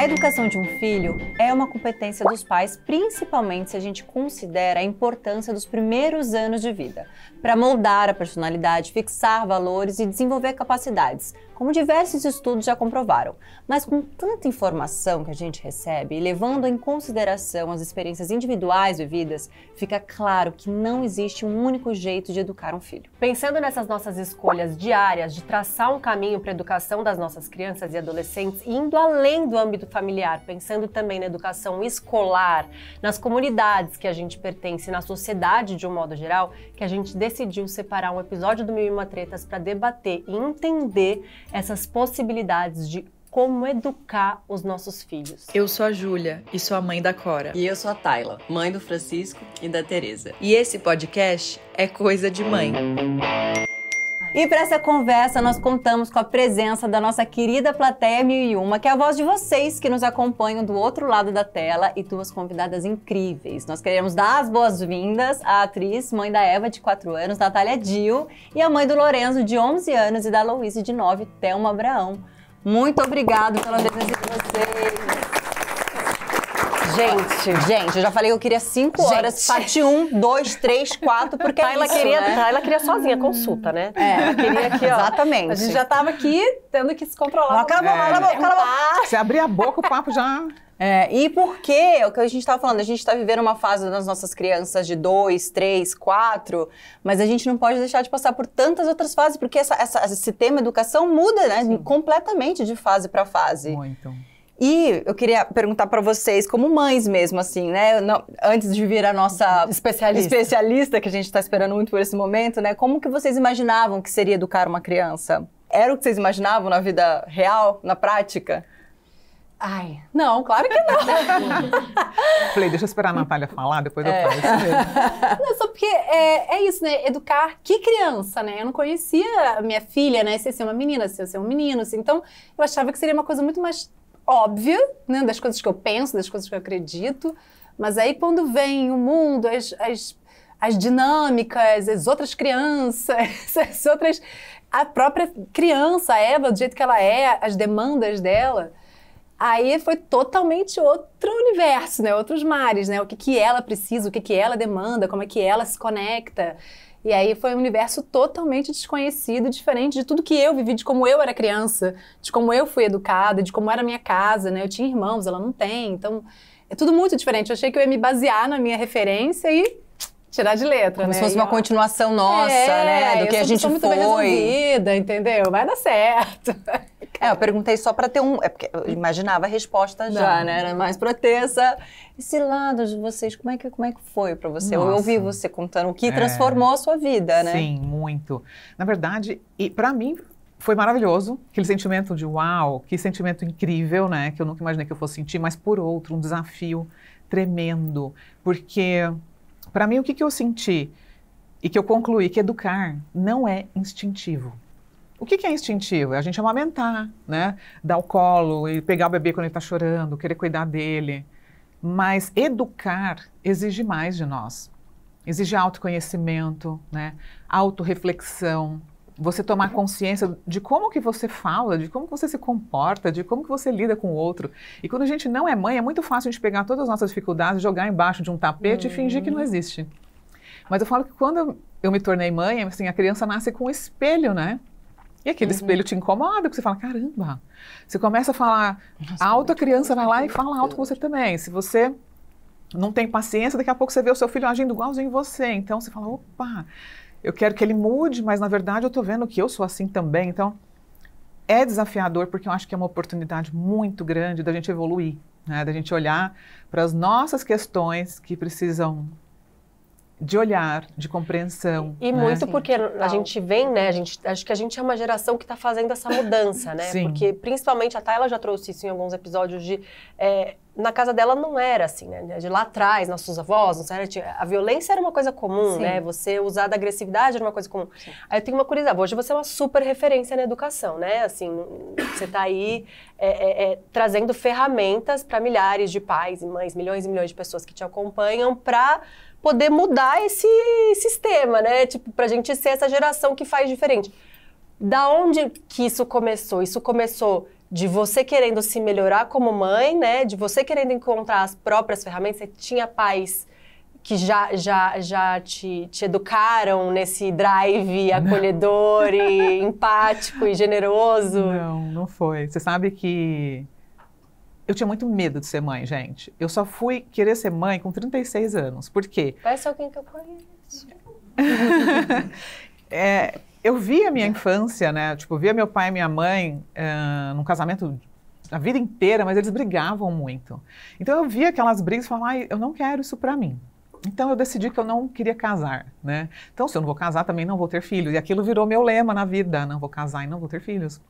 A educação de um filho é uma competência dos pais, principalmente se a gente considera a importância dos primeiros anos de vida, para moldar a personalidade, fixar valores e desenvolver capacidades, como diversos estudos já comprovaram. Mas com tanta informação que a gente recebe e levando em consideração as experiências individuais vividas, fica claro que não existe um único jeito de educar um filho. Pensando nessas nossas escolhas diárias de traçar um caminho para a educação das nossas crianças e adolescentes, indo além do âmbito familiar, pensando também na educação escolar, nas comunidades que a gente pertence, na sociedade de um modo geral, que a gente decidiu separar um episódio do Mil e Uma Tretas para debater e entender essas possibilidades de como educar os nossos filhos. Eu sou a Júlia e sou a mãe da Cora. E eu sou a Tayla, mãe do Francisco e da Teresa. E esse podcast é Coisa de Mãe. E para essa conversa, nós contamos com a presença da nossa querida plateia 1001, que é a voz de vocês que nos acompanham do outro lado da tela, e duas convidadas incríveis. Nós queremos dar as boas-vindas à atriz, mãe da Eva, de 4 anos, Natália Dil, e a mãe do Lorenzo, de 11 anos, e da Louise, de 9, Thelma Abraão. Muito obrigado pela presença de vocês. Gente, eu já falei que eu queria 5 horas, parte 1, 2, 3, 4, porque Tayla queria sozinha consulta, né? Ela queria aqui, ó. Exatamente. A gente já tava aqui tendo que se controlar. Cala a boca. Se abrir a boca, o papo já... E por quê? O que a gente estava falando, a gente está vivendo uma fase das nossas crianças de 2, 3, 4, mas a gente não pode deixar de passar por tantas outras fases, porque esse tema educação muda, né? Sim. Completamente de fase para fase. Muito. E eu queria perguntar para vocês, como mães mesmo, assim, né? Antes de vir a nossa especialista, que a gente está esperando muito por esse momento, né? Como que vocês imaginavam que seria educar uma criança? Era o que vocês imaginavam na vida real, na prática? Ai, não, claro que não. Falei, deixa eu esperar a Natália falar, depois eu falo isso mesmo. Não, só porque é isso, né? Educar que criança, né? Eu não conhecia a minha filha, né? Se ia ser uma menina, se ia ser um menino, assim. Então, eu achava que seria uma coisa muito mais óbvia, né? Das coisas que eu penso, das coisas que eu acredito. Mas aí, quando vem o mundo, as dinâmicas, as outras crianças, a própria criança, a Eva, do jeito que ela é, as demandas dela... Aí foi totalmente outro universo, né? Outros mares, né? O que ela precisa, o que ela demanda, como é que ela se conecta. E aí foi um universo totalmente desconhecido, diferente de tudo que eu vivi, de como eu era criança, de como eu fui educada, de como era a minha casa, né? Eu tinha irmãos, ela não tem, então é tudo muito diferente. Eu achei que eu ia me basear na minha referência e tirar de letra, como né? se fosse uma continuação nossa, né? Do que a gente foi. Muito bem resolvida, entendeu? Vai dar certo. Eu perguntei só para ter é porque eu imaginava a resposta já, né? Era mais para ter esse lado de vocês. Como é que foi para você? Nossa. Eu ouvi você contando o que transformou a sua vida, né? Sim, muito. Na verdade, e para mim foi maravilhoso, aquele sentimento de uau, que sentimento incrível, né? Que eu nunca imaginei que eu fosse sentir, mas por outro, um desafio tremendo. Porque, para mim, o que eu senti e que eu concluí que educar não é instintivo. O que é instintivo? É a gente amamentar, né? Dar o colo e pegar o bebê quando ele está chorando, querer cuidar dele. Mas educar exige mais de nós. Exige autoconhecimento, né? Autorreflexão. Você tomar consciência de como que você fala, de como que você se comporta, de como que você lida com o outro. E quando a gente não é mãe, é muito fácil a gente pegar todas as nossas dificuldades, jogar embaixo de um tapete e fingir que não existe. Mas eu falo que quando eu me tornei mãe, assim, a criança nasce com um espelho, né? E aquele espelho te incomoda, porque você fala, caramba, você começa a falar alto, a criança vai lá e fala alto com você também. Se você não tem paciência, daqui a pouco você vê o seu filho agindo igualzinho você. Então você fala, opa, eu quero que ele mude, mas na verdade eu tô vendo que eu sou assim também. Então é desafiador, porque eu acho que é uma oportunidade muito grande da gente evoluir, né? Da gente olhar para as nossas questões que precisam de olhar, de compreensão. E né? muito porque a gente vem, né, acho que a gente é uma geração que está fazendo essa mudança, né? Sim. Porque principalmente a Tayla já trouxe isso em alguns episódios na casa dela não era assim, né? De lá atrás, nossos avós, não era, a violência era uma coisa comum, Sim. né? Você usar da agressividade era uma coisa comum. Sim. Aí eu tenho uma curiosidade, hoje você é uma super referência na educação, né? Assim, você está aí trazendo ferramentas para milhares de pais e mães, milhões e milhões de pessoas que te acompanham para poder mudar esse sistema, né? Tipo, pra gente ser essa geração que faz diferente. Da onde que isso começou? Isso começou de você querendo se melhorar como mãe, né? De você querendo encontrar as próprias ferramentas. Você tinha pais que já te educaram nesse drive acolhedor e empático e generoso? Não foi. Você sabe que eu tinha muito medo de ser mãe, gente. Eu só fui querer ser mãe com 36 anos. Por quê? Parece alguém que eu conheço. Eu via a minha infância, né? Tipo, via meu pai e minha mãe num casamento a vida inteira, mas eles brigavam muito. Então eu via aquelas brigas e falava, eu não quero isso pra mim. Então eu decidi que eu não queria casar, né? Então se eu não vou casar, também não vou ter filhos. E aquilo virou meu lema na vida, não vou casar e não vou ter filhos.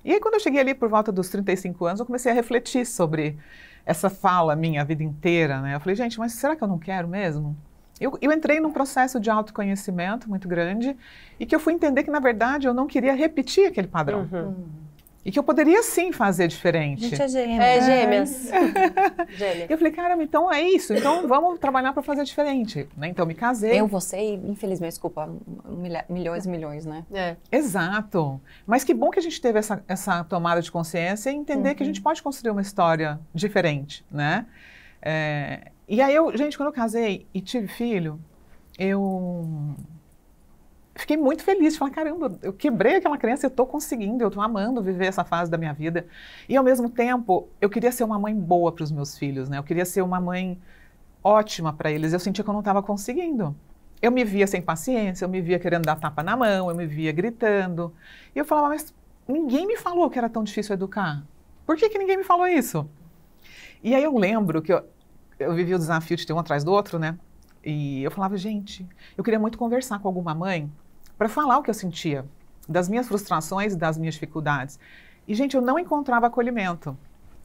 E aí quando eu cheguei ali por volta dos 35 anos, eu comecei a refletir sobre essa fala minha a vida inteira, né? Eu falei, gente, mas será que eu não quero mesmo? Eu entrei num processo de autoconhecimento muito grande e que eu fui entender que, na verdade, eu não queria repetir aquele padrão. E que eu poderia, sim, fazer diferente. A gente é gêmeas. Gêmeas. Gêmeas. Eu falei, caramba, então é isso. Então vamos trabalhar para fazer diferente. Né? Então me casei. Você e, infelizmente, desculpa, milhões e milhões, né? Exato. Mas que bom que a gente teve essa tomada de consciência e entender que a gente pode construir uma história diferente, né? E aí, gente, quando eu casei e tive filho, eu fiquei muito feliz de falar, caramba, eu quebrei aquela crença, eu estou conseguindo, eu estou amando viver essa fase da minha vida. E, ao mesmo tempo, eu queria ser uma mãe boa para os meus filhos, né? Eu queria ser uma mãe ótima para eles. Eu sentia que eu não estava conseguindo. Eu me via sem paciência, eu me via querendo dar tapa na mão, eu me via gritando. E eu falava, mas ninguém me falou que era tão difícil educar. Por que ninguém me falou isso? E aí eu lembro que eu vivi o desafio de ter um atrás do outro, né? E eu falava, gente, eu queria muito conversar com alguma mãe para falar o que eu sentia, das minhas frustrações e das minhas dificuldades. E, gente, eu não encontrava acolhimento.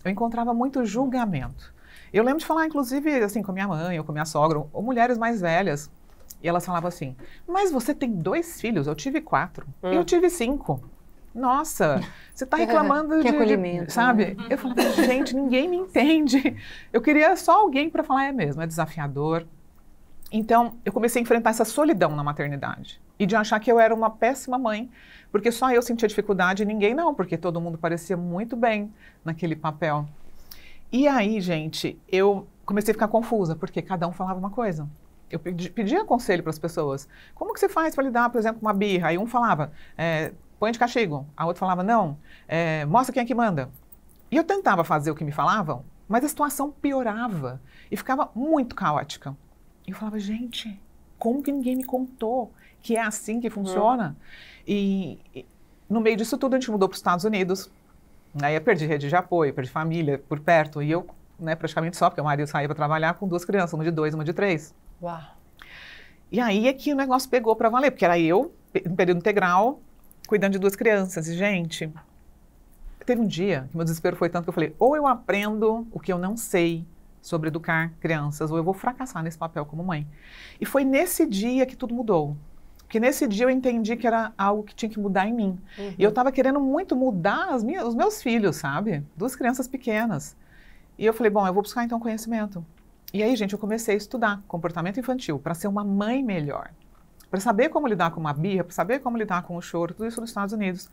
Eu encontrava muito julgamento. Eu lembro de falar, inclusive, assim, com a minha mãe ou com a minha sogra, ou mulheres mais velhas. E elas falavam assim, mas você tem 2 filhos, eu tive 4, eu tive 5. Nossa, você está reclamando que acolhimento, sabe? Eu falava, gente, ninguém me entende. Eu queria só alguém para falar, é mesmo, é desafiador. Então, eu comecei a enfrentar essa solidão na maternidade. E de achar que eu era uma péssima mãe, porque só eu sentia dificuldade e ninguém não, porque todo mundo parecia muito bem naquele papel. E aí, gente, eu comecei a ficar confusa, porque cada um falava uma coisa. Eu pedia conselho para as pessoas. Como que você faz para lidar, por exemplo, com uma birra? Aí um falava, põe de castigo. A outra falava, não, mostra quem é que manda. E eu tentava fazer o que me falavam, mas a situação piorava e ficava muito caótica. E eu falava, gente, como que ninguém me contou que é assim que funciona? E no meio disso tudo, a gente mudou para os Estados Unidos. Aí eu perdi rede de apoio, perdi família por perto. E eu, né, praticamente só, porque o marido saía para trabalhar com 2 crianças, uma de 2, uma de 3. Uau. E aí é que o negócio pegou para valer, porque era eu, em período integral, cuidando de 2 crianças. E, gente, teve um dia que meu desespero foi tanto que eu falei, ou eu aprendo o que eu não sei sobre educar crianças, ou eu vou fracassar nesse papel como mãe. E foi nesse dia que tudo mudou. Porque nesse dia eu entendi que era algo que tinha que mudar em mim. E eu estava querendo muito mudar os meus filhos, sabe? 2 crianças pequenas. E eu falei, bom, eu vou buscar então conhecimento. E aí, gente, eu comecei a estudar comportamento infantil para ser uma mãe melhor. Para saber como lidar com uma birra, para saber como lidar com o choro, tudo isso nos Estados Unidos.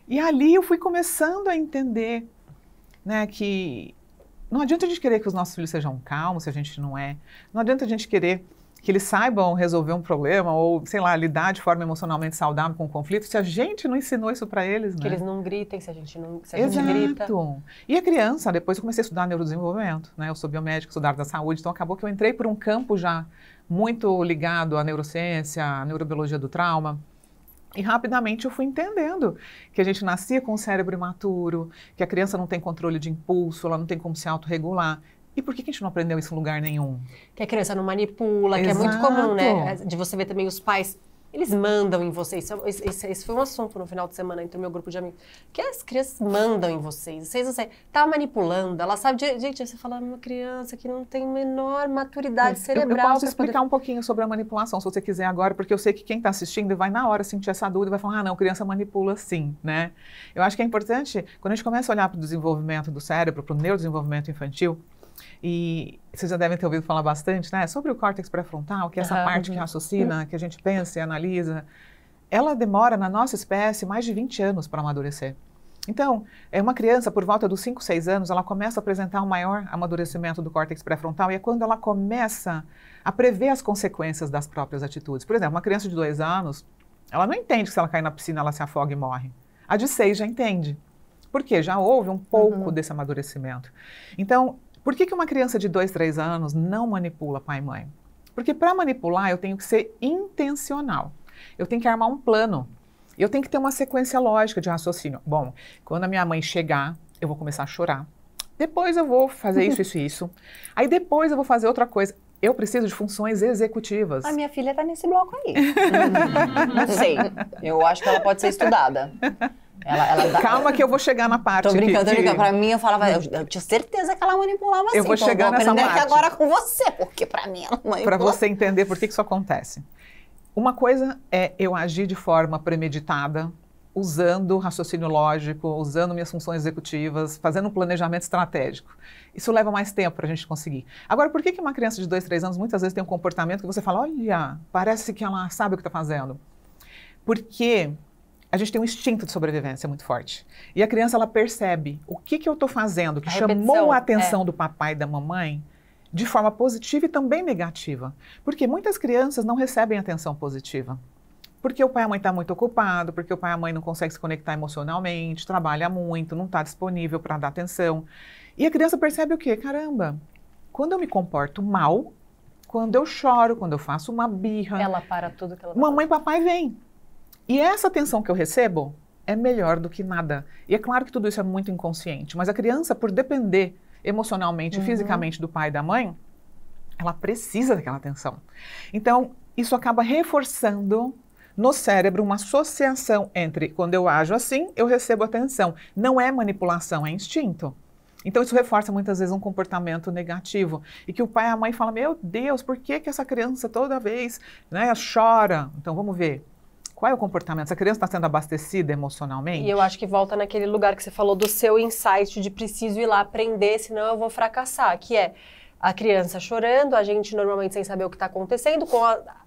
E ali eu fui começando a entender, né, que não adianta a gente querer que os nossos filhos sejam calmos se a gente não é. Não adianta a gente querer que eles saibam resolver um problema ou, sei lá, lidar de forma emocionalmente saudável com o conflito se a gente não ensinou isso para eles, né? Que eles não gritem se a gente Exato. grita. E a criança, depois eu comecei a estudar neurodesenvolvimento, né? Eu sou biomédica, sou da área da saúde, então acabou que eu entrei por um campo já muito ligado à neurociência, à neurobiologia do trauma. E rapidamente eu fui entendendo que a gente nascia com o cérebro imaturo, que a criança não tem controle de impulso, ela não tem como se autorregular. E por que a gente não aprendeu isso em lugar nenhum? Que a criança não manipula, que é muito comum, né? De você ver também os pais, eles mandam em vocês. Esse foi um assunto no final de semana entre o meu grupo de amigos. Que as crianças mandam em vocês. Vocês não sabem, tá manipulando, ela sabe... Gente, você fala uma criança que não tem menor maturidade cerebral. Eu posso explicar um pouquinho sobre a manipulação, se você quiser agora, porque eu sei que quem está assistindo vai na hora sentir essa dúvida e vai falar, ah, não, criança manipula sim, né? Eu acho que é importante, quando a gente começa a olhar para o desenvolvimento do cérebro, para o neurodesenvolvimento infantil, e vocês já devem ter ouvido falar bastante, né, sobre o córtex pré-frontal, que é essa parte que raciocina, que a gente pensa e analisa. Ela demora, na nossa espécie, mais de 20 anos para amadurecer. Então, uma criança, por volta dos 5, 6 anos, ela começa a apresentar um maior amadurecimento do córtex pré-frontal e é quando ela começa a prever as consequências das próprias atitudes. Por exemplo, uma criança de 2 anos, ela não entende que se ela cair na piscina, ela se afoga e morre. A de 6 já entende. Por quê? Já houve um pouco desse amadurecimento. Então, por que uma criança de 2, 3 anos não manipula pai e mãe? Porque para manipular, eu tenho que ser intencional. Eu tenho que armar um plano. Eu tenho que ter uma sequência lógica de raciocínio. Bom, quando a minha mãe chegar, eu vou começar a chorar. Depois eu vou fazer isso, isso e isso. Aí depois eu vou fazer outra coisa. Eu preciso de funções executivas. A minha filha tá nesse bloco aí. Não sei. Eu acho que ela pode ser estudada. Calma que eu vou chegar na parte tô brincando, tô brincando. Pra mim, eu falava, eu tinha certeza que ela manipulava assim. Eu vou chegar nessa parte. Aqui agora com você, porque pra mim ela manipula. Para você entender por que isso acontece. Uma coisa é eu agir de forma premeditada, usando raciocínio lógico, usando minhas funções executivas, fazendo um planejamento estratégico. Isso leva mais tempo para a gente conseguir. Agora, por que uma criança de 2, 3 anos muitas vezes tem um comportamento que você fala, olha, parece que ela sabe o que está fazendo? Porque a gente tem um instinto de sobrevivência muito forte. E a criança, ela percebe o que eu estou fazendo, que chamou a atenção do papai e da mamãe, de forma positiva e também negativa. Porque muitas crianças não recebem atenção positiva. Porque o pai e a mãe estão muito ocupados, porque o pai e a mãe não conseguem se conectar emocionalmente, trabalha muito, não está disponível para dar atenção. E a criança percebe o quê? Caramba, quando eu me comporto mal, quando eu choro, quando eu faço uma birra... Ela para tudo que ela tá mamãe e papai vêm. E essa atenção que eu recebo é melhor do que nada. E é claro que tudo isso é muito inconsciente, mas a criança, por depender emocionalmente e fisicamente do pai e da mãe, ela precisa daquela atenção. Então, isso acaba reforçando no cérebro uma associação entre quando eu ajo assim, eu recebo atenção. Não é manipulação, é instinto. Então, isso reforça muitas vezes um comportamento negativo. E que o pai e a mãe falam, meu Deus, por que essa criança toda vez, né, chora? Então, vamos ver. Qual é o comportamento? Essa criança está sendo abastecida emocionalmente? E eu acho que volta naquele lugar que você falou do seu insight de preciso ir lá aprender, senão eu vou fracassar, que é a criança chorando, a gente normalmente sem saber o que está acontecendo,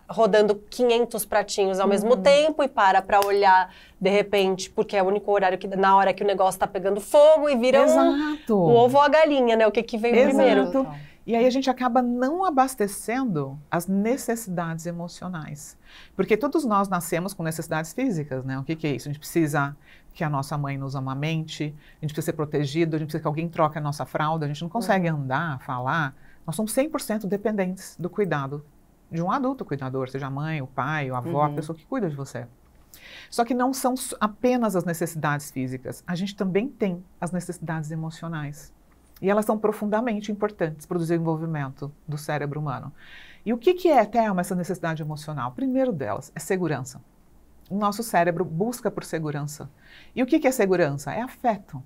rodando 500 pratinhos ao mesmo tempo e para olhar de repente, porque é o único horário que na hora que o negócio está pegando fogo e vira o ovo ou a galinha, né? O que veio primeiro. E aí a gente acaba não abastecendo as necessidades emocionais. Porque todos nós nascemos com necessidades físicas, né? O que é isso? A gente precisa que a nossa mãe nos amamente, a gente precisa ser protegido, a gente precisa que alguém troque a nossa fralda, a gente não consegue andar, falar. Nós somos 100% dependentes do cuidado de um adulto cuidador, seja a mãe, o pai, o avó, a pessoa que cuida de você. Só que não são apenas as necessidades físicas, a gente também tem as necessidades emocionais. E elas são profundamente importantes para o desenvolvimento do cérebro humano. E o que é, Thelma, essa necessidade emocional? O primeiro delas é segurança. O nosso cérebro busca por segurança. E o que é segurança? É afeto.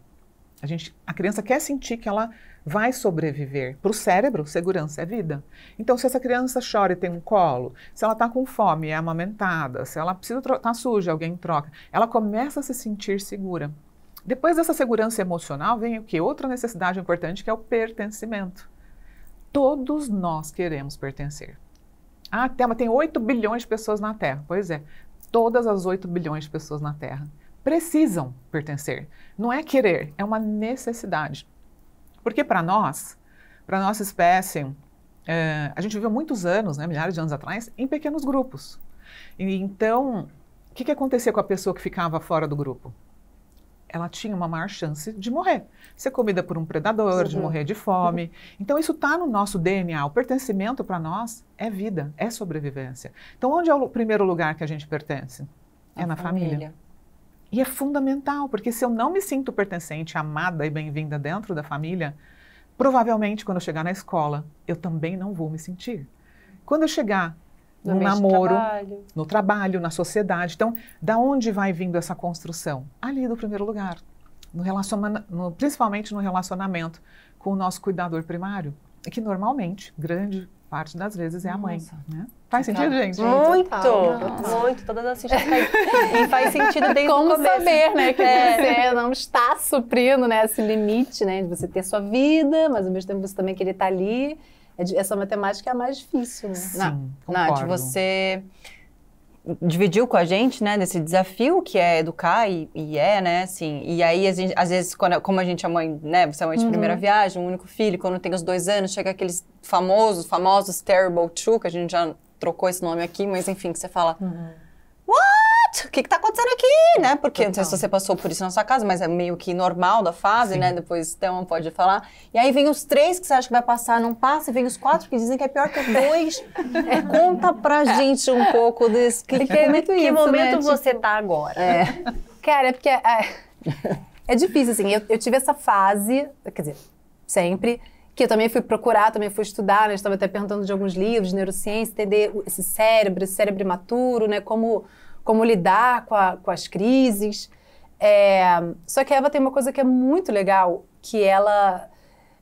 A criança quer sentir que ela vai sobreviver. Para o cérebro, segurança é vida. Então, se essa criança chora e tem um colo, se ela está com fome e é amamentada, se ela precisa estar suja, alguém troca, ela começa a se sentir segura. Depois dessa segurança emocional vem o quê? Outra necessidade importante, que é o pertencimento. Todos nós queremos pertencer. Ah, Thelma, tem 8 bilhões de pessoas na Terra. Pois é, todas as 8 bilhões de pessoas na Terra precisam pertencer. Não é querer, é uma necessidade. Porque para nós, para a nossa espécie, a gente viveu muitos anos, né, milhares de anos atrás, em pequenos grupos. E então, o que acontecia com a pessoa que ficava fora do grupo? Ela tinha uma maior chance de morrer, ser comida por um predador, de morrer de fome. Então isso está no nosso DNA, o pertencimento para nós é vida, é sobrevivência. Então onde é o primeiro lugar que a gente pertence? É na família. E é fundamental, porque se eu não me sinto pertencente, amada e bem-vinda dentro da família, provavelmente quando eu chegar na escola, eu também não vou me sentir. Quando eu chegar no namoro, no trabalho, na sociedade. Então, da onde vai vindo essa construção? Ali do primeiro lugar, principalmente no relacionamento com o nosso cuidador primário, que normalmente, grande parte das vezes, é a mãe. Né? Faz sentido, gente? Muito, muito. Todas as fichas caem. E faz sentido desde o começo. Como saber, né, que você não está suprindo, né, esse limite, né, de você ter sua vida, mas ao mesmo tempo você também querer estar ali. Essa matemática é a mais difícil, né? Sim, Nath, você dividiu com a gente, né, desse desafio que é educar e né, assim, e aí às vezes, como a gente é mãe, né, você é mãe de primeira viagem, um único filho, quando tem os 2 anos, chega aqueles famosos terrible two, que a gente já trocou esse nome aqui, mas enfim, que você fala, what? O que tá acontecendo aqui, né, porque não sei se você passou por isso na sua casa, mas é meio que normal da fase, Sim. né, depois Thelma pode falar, e aí vem os 3 que você acha que vai passar, não passa, e vem os 4 que dizem que é pior que os 2, conta pra gente um pouco desse, que momento você tá agora? Cara, é porque é difícil, assim, eu tive essa fase, quer dizer, sempre, que eu também fui procurar, também fui estudar, né, a gente estava até perguntando de alguns livros de neurociência, entender esse cérebro imaturo, né, como lidar com as crises. Só que a Eva tem uma coisa que é muito legal, que ela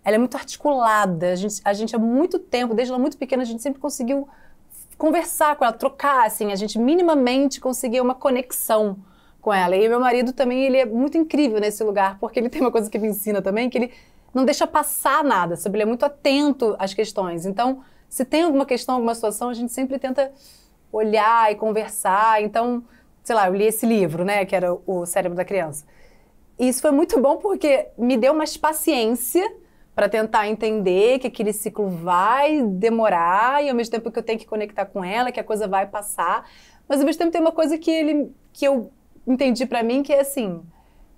é muito articulada. A gente há muito tempo, desde ela muito pequena, a gente sempre conseguiu conversar com ela, trocar, assim, a gente minimamente conseguia uma conexão com ela. E meu marido também, ele é muito incrível nesse lugar, porque ele tem uma coisa que me ensina também, que ele não deixa passar nada, sabe? Ele é muito atento às questões. Então, se tem alguma questão, alguma situação, a gente sempre tenta olhar e conversar. Então, sei lá, eu li esse livro, né, que era O Cérebro da Criança. E isso foi muito bom porque me deu mais paciência para tentar entender que aquele ciclo vai demorar e ao mesmo tempo que eu tenho que conectar com ela, que a coisa vai passar. Mas ao mesmo tempo tem uma coisa que eu entendi para mim, que é assim,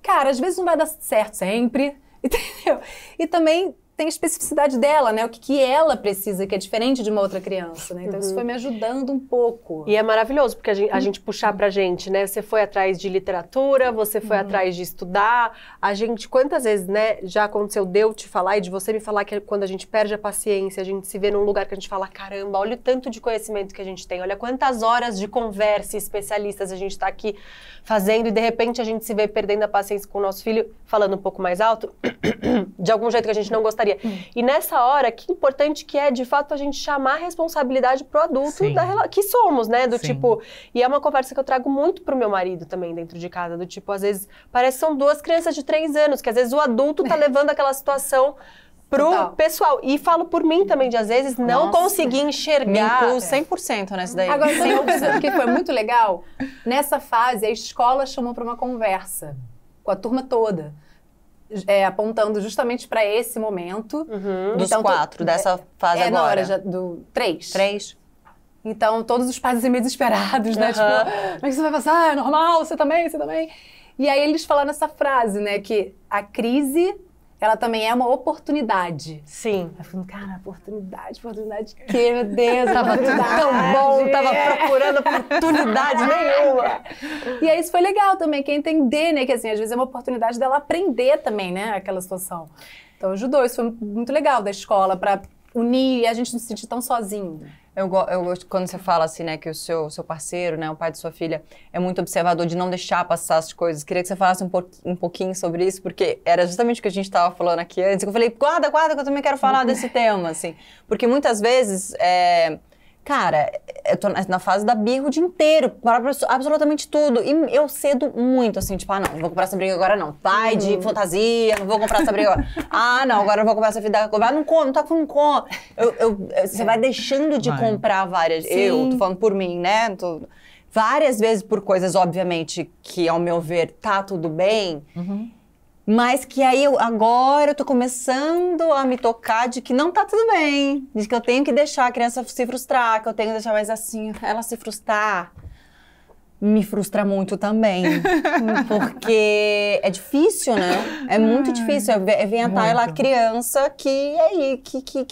cara, às vezes não vai dar certo sempre, entendeu? E também tem a especificidade dela, né? O que ela precisa, que é diferente de uma outra criança, né? Então isso foi me ajudando um pouco. E é maravilhoso, porque a gente puxar pra gente, né? Você foi atrás de literatura, você foi atrás de estudar. A gente, quantas vezes, né, já aconteceu de eu te falar e de você me falar que quando a gente perde a paciência, a gente se vê num lugar que a gente fala, caramba, olha o tanto de conhecimento que a gente tem, olha quantas horas de conversa e especialistas a gente tá aqui fazendo e de repente a gente se vê perdendo a paciência com o nosso filho, falando um pouco mais alto, de algum jeito que a gente não gostaria. E nessa hora, que importante que é, de fato, a gente chamar a responsabilidade pro adulto que somos, né? Do tipo, e é uma conversa que eu trago muito pro meu marido também dentro de casa, do tipo, às vezes, parece que são 2 crianças de 3 anos, que às vezes o adulto tá levando aquela situação pro pessoal. E falo por mim também, de às vezes não conseguir enxergar. Me incluo 100% nessa daí. Agora, sabe o que foi muito legal? Nessa fase, a escola chamou para uma conversa com a turma toda. Apontando justamente para esse momento. Dos 4, dessa fase agora. Não, era já do 3. 3. Então, todos os pais assim, meio desesperados, né? Tipo, como é que você vai passar? É normal, você também. E aí eles falaram essa frase, né? Que a crise, ela também é uma oportunidade. Sim. Eu falei, cara, oportunidade de quê, meu Deus? Tava tudo tão bom, tava procurando oportunidade nenhuma. E aí isso foi legal também, que é entender, né? Que assim, às vezes é uma oportunidade dela aprender também, né? Aquela situação. Então ajudou, isso foi muito legal da escola, pra unir e a gente não se sentir tão sozinho. Eu gosto quando você fala assim, né, que o seu parceiro, né, o pai de sua filha, é muito observador de não deixar passar as coisas. Queria que você falasse um pouquinho sobre isso, porque era justamente o que a gente estava falando aqui antes. Eu falei, guarda, que eu também quero falar desse tema, assim. Porque muitas vezes, cara, eu tô na fase da birra o dia inteiro, para absolutamente tudo. E eu cedo muito, assim, tipo, não vou comprar essa briga agora não. Pai de fantasia, não vou comprar essa briga agora. Não, agora eu vou comprar essa vida. Não come, não tá com come. Você vai deixando de comprar várias. Sim. Eu tô falando por mim, né? Várias vezes por coisas, obviamente, que ao meu ver tá tudo bem. Mas que aí agora eu tô começando a me tocar de que não tá tudo bem. De que eu tenho que deixar a criança se frustrar, que eu tenho que deixar, mas assim, ela se frustrar me frustra muito também. Porque é difícil, né? É muito difícil. Vem a Tayla, a criança que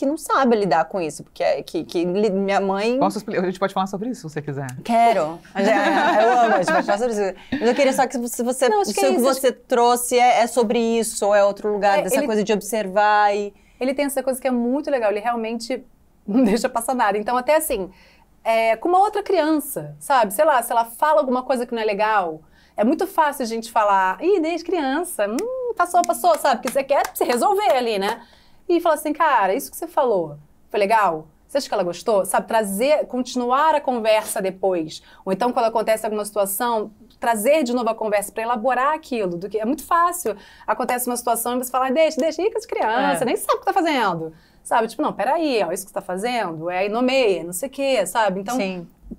não sabe lidar com isso. Porque minha mãe... Posso explicar? A gente pode falar sobre isso, se você quiser. Quero. Eu amo, a gente pode falar sobre isso. Mas eu queria só que se você... Não, se o que você trouxe é sobre isso, ou é outro lugar, dessa coisa de observar e... Ele tem essa coisa que é muito legal. Ele realmente não deixa passar nada. Então, até assim... com uma outra criança, sabe? Sei lá, se ela fala alguma coisa que não é legal, é muito fácil a gente falar, desde criança, passou, sabe? Porque você quer se resolver ali, né? E falar assim, cara, isso que você falou, foi legal? Você acha que ela gostou? Sabe? Continuar a conversa depois. Ou então, quando acontece alguma situação, trazer de novo a conversa para elaborar aquilo. É muito fácil. Acontece uma situação e você fala, deixa ir com as crianças, nem sabe o que tá fazendo. Sabe? Tipo, não, peraí, isso que você tá fazendo, aí nomeia, não sei o quê, sabe? Então,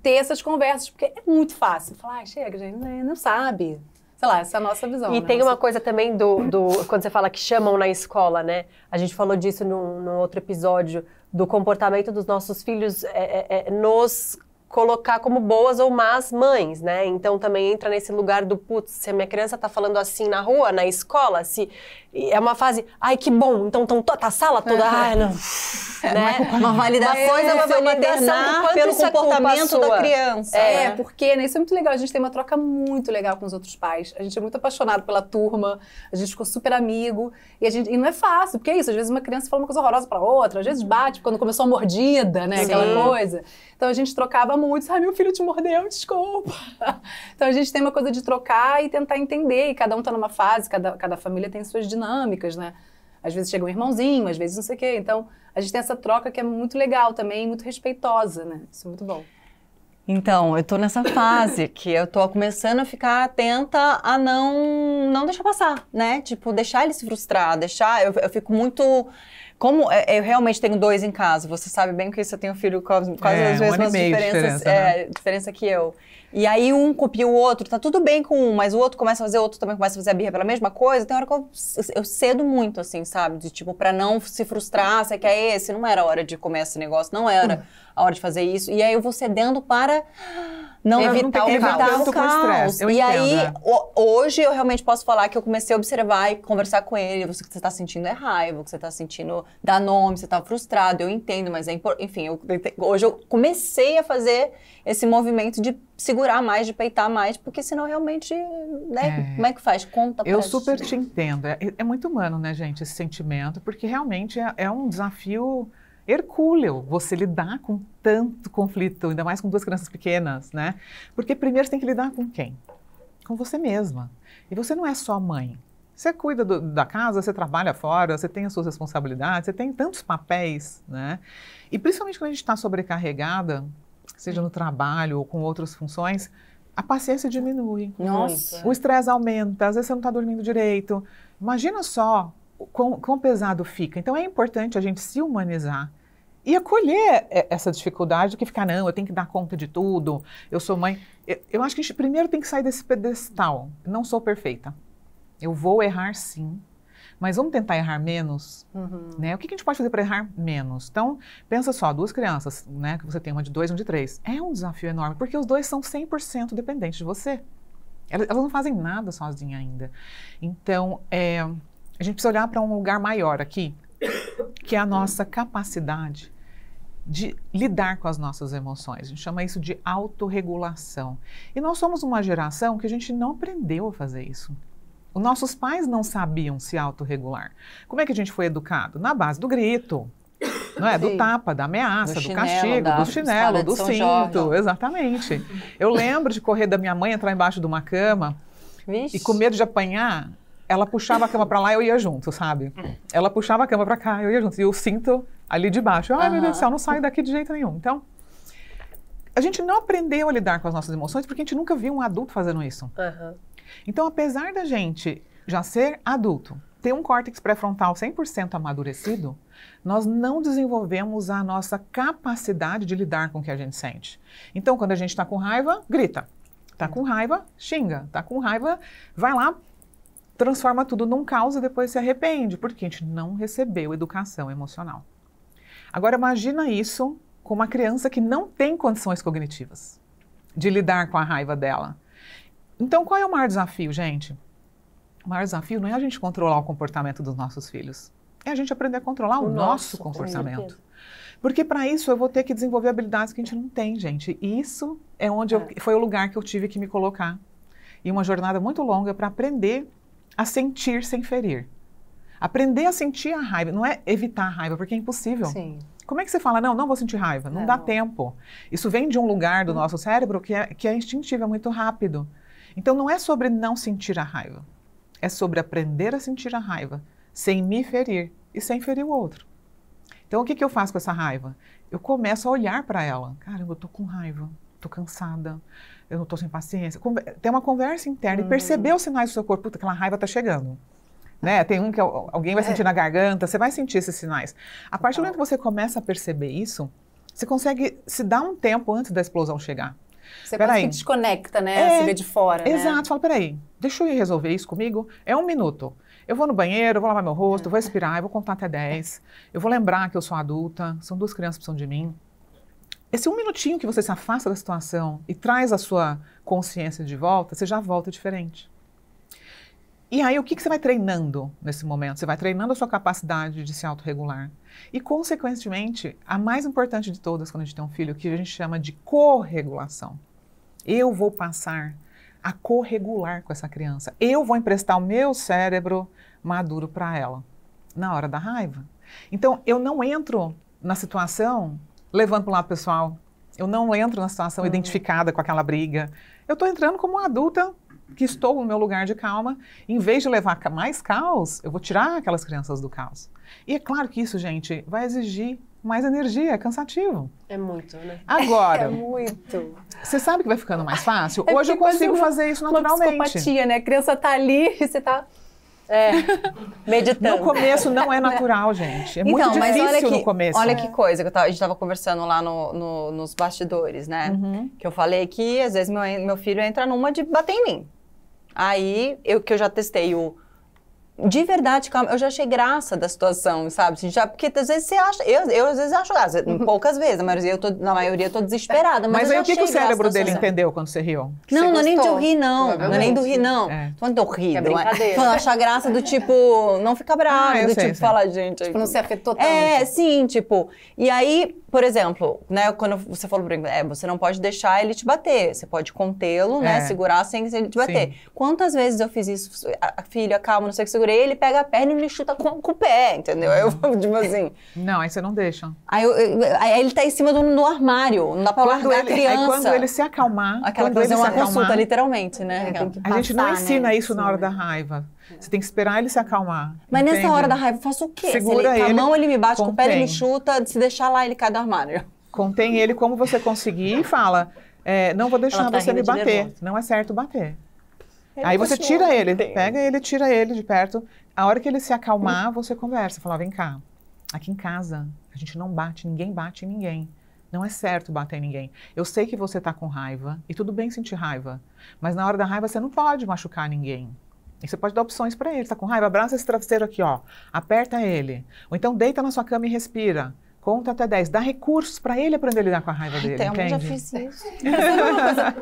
ter essas conversas, porque é muito fácil. Falar, chega, gente, não sabe. Sei lá, essa é a nossa visão. E né? tem uma coisa também quando você fala que chamam na escola, né? A gente falou disso no outro episódio, do comportamento dos nossos filhos nos colocar como boas ou más mães, né? Então também entra nesse lugar do, putz, se a minha criança tá falando assim na rua, na escola, se é uma fase, ai, que bom, então tá a sala toda, ai, não. Né? Uma validação, uma validação do pelo isso é comportamento culpa da sua. criança. Porque né, isso é muito legal, a gente tem uma troca muito legal com os outros pais, a gente é muito apaixonado pela turma, a gente ficou super amigo, e não é fácil, porque é isso, às vezes uma criança fala uma coisa horrorosa pra outra, às vezes bate quando começou a mordida, né, aquela coisa. Então a gente trocava muito, ai, meu filho te mordeu, desculpa. Então a gente tem uma coisa de trocar e tentar entender, e cada um tá numa fase, cada família tem suas dinâmicas, né. Às vezes chega um irmãozinho, às vezes não sei o quê, então a gente tem essa troca que é muito legal também, muito respeitosa, né, isso é muito bom. Então, eu tô nessa fase que eu tô começando a ficar atenta a não deixar passar, né? Tipo, deixar ele se frustrar, eu fico muito... Como eu realmente tenho 2 em casa, você sabe bem que eu tenho filho quase as mesmas diferença que eu. E aí um copia o outro, tá tudo bem com um, mas o outro começa a fazer, o outro também começa a fazer a birra pela mesma coisa. Tem hora que eu cedo muito, assim, sabe? De tipo, pra não se frustrar, você quer esse, não era a hora de comer esse negócio, não era a hora de fazer isso. E aí eu vou cedendo para não evitar o caos. Eu e entendo, aí, né? hoje eu realmente posso falar que eu comecei a observar e conversar com ele. O que você tá sentindo é raiva, o que você tá sentindo dá nome, você tá frustrado, eu entendo, mas enfim, hoje eu comecei a fazer esse movimento de segurar mais, de peitar mais, porque senão realmente, né, como é que faz? Conta pra Eu gente. super te entendo. É muito humano, né, gente, esse sentimento, porque realmente é um desafio hercúleo você lidar com tanto conflito, ainda mais com 2 crianças pequenas, né? Porque primeiro você tem que lidar com quem? Com você mesma. E você não é só mãe. Você cuida da casa, você trabalha fora, você tem as suas responsabilidades, você tem tantos papéis, né? E principalmente quando a gente está sobrecarregada, seja no trabalho ou com outras funções, a paciência diminui. Nossa. O estresse aumenta, às vezes você não está dormindo direito. Imagina só quão pesado fica. Então é importante a gente se humanizar e acolher essa dificuldade do que ficar, não, eu tenho que dar conta de tudo, eu sou mãe. Eu acho que a gente primeiro tem que sair desse pedestal. Não sou perfeita. Eu vou errar sim, mas vamos tentar errar menos, né? O que a gente pode fazer para errar menos? Então, pensa só, 2 crianças, né? Que você tem uma de 2 e uma de 3. É um desafio enorme, porque os 2 são 100% dependentes de você. Elas não fazem nada sozinhas ainda. Então, a gente precisa olhar para um lugar maior aqui, que é a nossa capacidade de lidar com as nossas emoções. A gente chama isso de autorregulação. E nós somos uma geração que a gente não aprendeu a fazer isso. Os nossos pais não sabiam se autorregular. Como é que a gente foi educado? Na base do grito, não é? Do tapa, da ameaça, do castigo, do chinelo, do cinto. Exatamente. Eu lembro de correr da minha mãe, entrar embaixo de uma cama e com medo de apanhar, ela puxava a cama para lá e eu ia junto, sabe? Ela puxava a cama para cá, eu ia junto. E o cinto ali de baixo. Ai, meu Deus do céu, não saio daqui de jeito nenhum. Então, a gente não aprendeu a lidar com as nossas emoções porque a gente nunca viu um adulto fazendo isso. Então, apesar da gente já ser adulto, ter um córtex pré-frontal 100% amadurecido, nós não desenvolvemos a nossa capacidade de lidar com o que a gente sente. Então, quando a gente está com raiva, grita. Está com raiva, xinga. Está com raiva, vai lá, transforma tudo num caos e depois se arrepende, porque a gente não recebeu educação emocional. Agora, imagina isso com uma criança que não tem condições cognitivas de lidar com a raiva dela. Então, qual é o maior desafio, gente? O maior desafio não é a gente controlar o comportamento dos nossos filhos. É a gente aprender a controlar o nosso comportamento. Porque para isso eu vou ter que desenvolver habilidades que a gente não tem, gente. E isso é onde foi o lugar que eu tive que me colocar. E uma jornada muito longa para aprender a sentir sem ferir. Aprender a sentir a raiva. Não é evitar a raiva, porque é impossível. Sim. Como é que você fala, não vou sentir raiva? Não dá tempo. Isso vem de um lugar do nosso cérebro que é instintivo, é muito rápido. Então, não é sobre não sentir a raiva. É sobre aprender a sentir a raiva sem me ferir e sem ferir o outro. Então, o que eu faço com essa raiva? Eu começo a olhar para ela. Caramba, eu tô com raiva, tô cansada, eu não tô sem paciência. Tem uma conversa interna e perceber os sinais do seu corpo. Puta, aquela raiva tá chegando. Né? Tem um que alguém vai sentir na garganta, você vai sentir esses sinais. A partir do momento que você começa a perceber isso, Você consegue se dar um tempo antes da explosão chegar. Você quase que desconecta, né? Se vê de fora, né? Exato. Fala, peraí, deixa eu ir resolver isso comigo. É 1 minuto. Eu vou no banheiro, eu vou lavar meu rosto, eu vou respirar, eu vou contar até 10. Eu vou lembrar que eu sou adulta, são 2 crianças que precisam de mim. Esse 1 minutinho que você se afasta da situação e traz a sua consciência de volta, você já volta diferente. E aí, o que você vai treinando nesse momento? Você vai treinando a sua capacidade de se autorregular. E, consequentemente, a mais importante de todas quando a gente tem um filho, que a gente chama de corregulação. Eu vou passar a corregular com essa criança. Eu vou emprestar o meu cérebro maduro para ela, na hora da raiva. Então, eu não entro na situação levando para o lado pessoal. Eu não entro na situação identificada com aquela briga. Eu estou entrando como uma adulta que estou no meu lugar de calma. Em vez de levar mais caos, eu vou tirar aquelas crianças do caos. E é claro que isso, gente, vai exigir mais energia, é cansativo. É muito, né? Agora, É muito. você sabe que vai ficando mais fácil? É Hoje eu porque consigo quase fazer isso Uma naturalmente. psicopatia, né? A criança tá ali e você tá... Meditando. No começo não é natural, gente. É muito difícil no começo. Olha que coisa, que a gente estava conversando lá nos bastidores, né? Que eu falei que às vezes meu filho entra numa de bater em mim. Aí, que eu já testei de verdade, calma, eu já achei graça da situação, sabe? Assim, porque às vezes você acha, eu às vezes acho graça, poucas vezes, na maioria eu tô desesperada. Mas aí eu o que o cérebro dele entendeu quando você riu? Não, não é nem de eu rir, não. Não é nem do rir, Provavelmente. não. É. Quando eu rio, É brincadeira. quando eu achar graça do tipo, não ficar bravo, eu do sei, tipo, sei. falar, gente... Tipo, não se afetou tanto. É, sim, tipo... E aí, por exemplo, né, quando você falou pra mim, você não pode deixar ele te bater, você pode contê-lo, né, segurar sem ele te bater. Sim. Quantas vezes eu fiz isso? Filha, calma, não sei o que, segurei, ele pega a perna e me chuta com o pé, entendeu? Eu, tipo assim... Não, aí você não deixa. Aí ele tá em cima do armário, não dá pra largar a criança. Aí quando ele se acalmar... Aquela quando coisa é ele uma se acalmar, consulta, literalmente, né? tem que A gente não passar, ensina né, isso na hora da raiva. Você tem que esperar ele se acalmar. Mas entende? nessa hora da raiva eu faço o quê? Segura Se ele, com a ele, mão ele me bate, com o pé ele me contém. chuta, se deixar lá ele cai do armário. Contém ele como você conseguir e fala, não vou deixar Ela tá você me rindo de bater. nervoso. Não é certo bater. Aí você tira ele, pega ele, tira ele de perto. A hora que ele se acalmar, você conversa. Fala, vem cá, aqui em casa a gente não bate, ninguém bate em ninguém. Não é certo bater em ninguém. Eu sei que você tá com raiva, e tudo bem sentir raiva. Mas na hora da raiva você não pode machucar ninguém. E você pode dar opções para ele. Tá com raiva? Abraça esse travesseiro aqui, ó. Aperta ele. Ou então deita na sua cama e respira. Conta até 10. Dá recursos para ele aprender a lidar com a raiva dele, Então, eu já entende? fiz isso.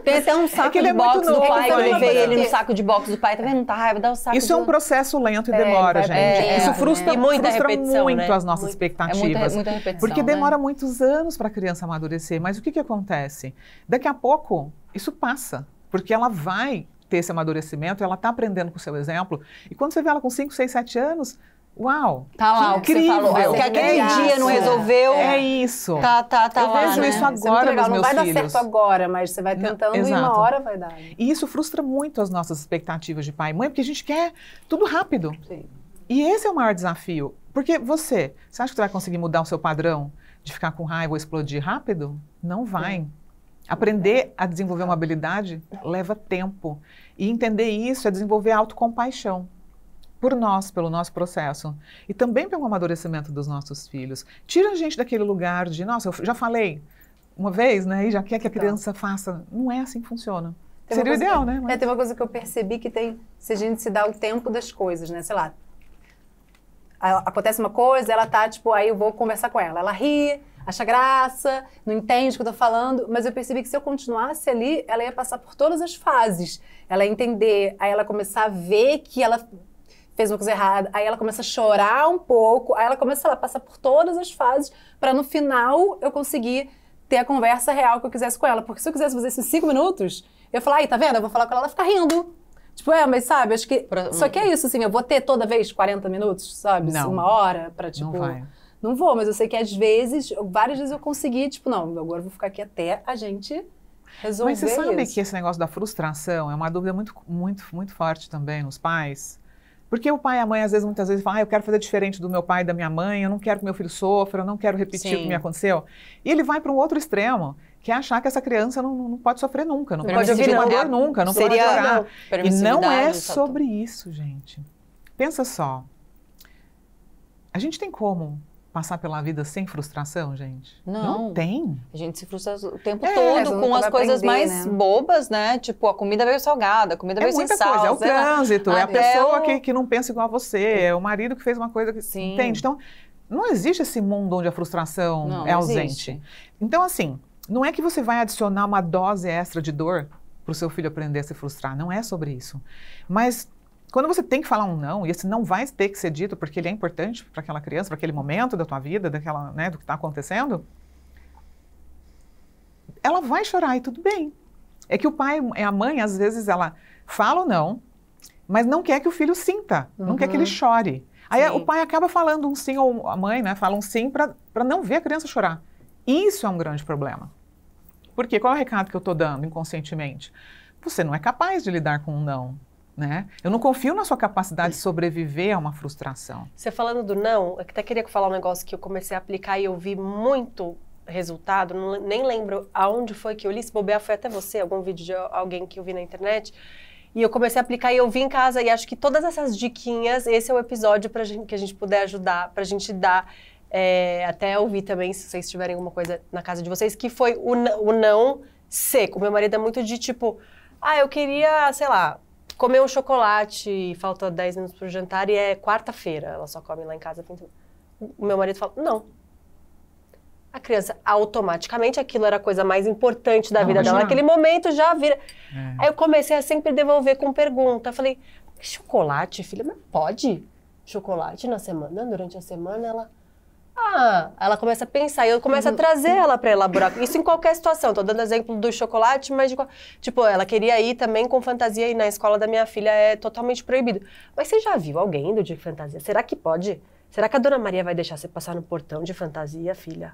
Tem até um saco que ele de é muito boxe do novo, pai, que eu né? levei ele no saco de boxe do pai. Tá vendo? Tá raiva, dá o saco Isso é um processo lento e demora, vai gente. aprendendo, Isso né? frustra, E muita frustra repetição, muito né? as nossas Muito. expectativas. muita repetição, Porque né? demora muitos anos para a criança amadurecer. Mas o que acontece? Daqui a pouco, isso passa. Porque ela vai ter esse amadurecimento, ela está aprendendo com o seu exemplo. E quando você vê ela com 5, 6, 7 anos, uau! Tá lá, o que você falou. Que aquele dia não resolveu. É isso. Tá Eu lá, vejo né? isso Isso é muito agora legal. nos Não meus vai filhos. dar certo agora, mas você vai Não, tentando e exato. uma hora vai dar. E isso frustra muito as nossas expectativas de pai e mãe, porque a gente quer tudo rápido. Sim. E esse é o maior desafio. Porque você acha que você vai conseguir mudar o seu padrão de ficar com raiva ou explodir rápido? Não vai. Aprender a desenvolver uma habilidade leva tempo. E entender isso é desenvolver autocompaixão. Por nós, pelo nosso processo. E também pelo amadurecimento dos nossos filhos. Tira a gente daquele lugar de, nossa, eu já falei uma vez, né? E já quer que a criança faça. Não é assim que funciona. Tem uma Seria o coisa- ideal, né? Tem uma coisa que eu percebi que tem, se a gente se dá o tempo das coisas, né? Sei lá, acontece uma coisa, ela tá, tipo, aí eu vou conversar com ela. Ela ri, acha graça, não entende o que eu tô falando, mas eu percebi que se eu continuasse ali, ela ia passar por todas as fases. Ela ia entender, aí ela começar a ver que ela fez uma coisa errada, aí ela começa a chorar um pouco, aí ela começa a passar por todas as fases para no final eu conseguir ter a conversa real que eu quisesse com ela. Porque se eu quisesse fazer esses 5 minutos, eu ia falar, aí, tá vendo? Eu vou falar com ela, ela fica rindo. Tipo, mas sabe, acho que... Só que é isso, assim, eu vou ter toda vez 40 minutos, sabe? Não. 1 hora pra, tipo... Não vai. Não vou, mas eu sei que às vezes, várias vezes eu consegui, tipo, não, agora eu vou ficar aqui até a gente resolver Mas você sabe isso. que esse negócio da frustração é uma dúvida muito forte também nos pais? Porque o pai e a mãe, muitas vezes, falam, eu quero fazer diferente do meu pai e da minha mãe, eu não quero que meu filho sofra, eu não quero repetir o que Sim. me aconteceu. E ele vai para um outro extremo, que é achar que essa criança não pode sofrer nunca, não Não pode pode sentir uma ouvir, dor né? nunca, não pode Seria- chorar. não, E não é permissividade, sobre isso, gente. Pensa só. A gente tem como passar pela vida sem frustração, gente? Não. Não tem. A gente se frustra o tempo você todo nunca com as vai coisas aprender, mais né? bobas, né? Tipo, a comida veio salgada, a comida É veio sem muita sal. coisa, é o sei lá. trânsito, é a Até pessoa o- que não pensa igual a você, é o marido que fez uma coisa que... Sim. Entende? Então, não existe esse mundo onde a frustração Não, é não ausente. existe. Então, assim, não é que você vai adicionar uma dose extra de dor para o seu filho aprender a se frustrar, não é sobre isso. Mas quando você tem que falar um não, e esse não vai ter que ser dito porque ele é importante para aquela criança, para aquele momento da tua vida, daquela, né, do que está acontecendo, ela vai chorar e tudo bem. É que o pai e a mãe, às vezes, ela fala o não, mas não quer que o filho sinta, não quer que ele chore. Aí Sim. o pai acaba falando um sim, ou a mãe, né, fala um sim para não ver a criança chorar. Isso é um grande problema. Por quê? Qual é o recado que eu estou dando inconscientemente? Você não é capaz de lidar com um não, né? Eu não confio na sua capacidade de sobreviver a uma frustração. Você falando do não, eu até queria falar um negócio que eu comecei a aplicar e eu vi muito resultado, nem lembro aonde foi que eu li, se bobear foi até você, algum vídeo de alguém que eu vi na internet, e eu comecei a aplicar e eu vi em casa, e acho que todas essas diquinhas, esse é o episódio pra gente, que a gente puder ajudar, pra gente dar, até ouvir também, se vocês tiverem alguma coisa na casa de vocês, que foi o não seco. Meu marido é muito de tipo, eu queria, sei lá, comer um chocolate e falta 10 minutos pro jantar e é quarta-feira, ela só come lá em casa. O meu marido fala, não. A criança, automaticamente, aquilo era a coisa mais importante da vida dela. Naquele momento já vira. Aí eu comecei a sempre devolver com pergunta. Eu falei, chocolate, filha? Mas pode? Chocolate na semana, durante a semana? Ela começa a pensar. E eu começo a trazer ela para elaborar. Isso em qualquer situação. Tô dando exemplo do chocolate, mas tipo, ela queria ir também com fantasia e na escola da minha filha é totalmente proibido. Mas você já viu alguém indo de fantasia? Será que pode? Será que a dona Maria vai deixar você passar no portão de fantasia, filha?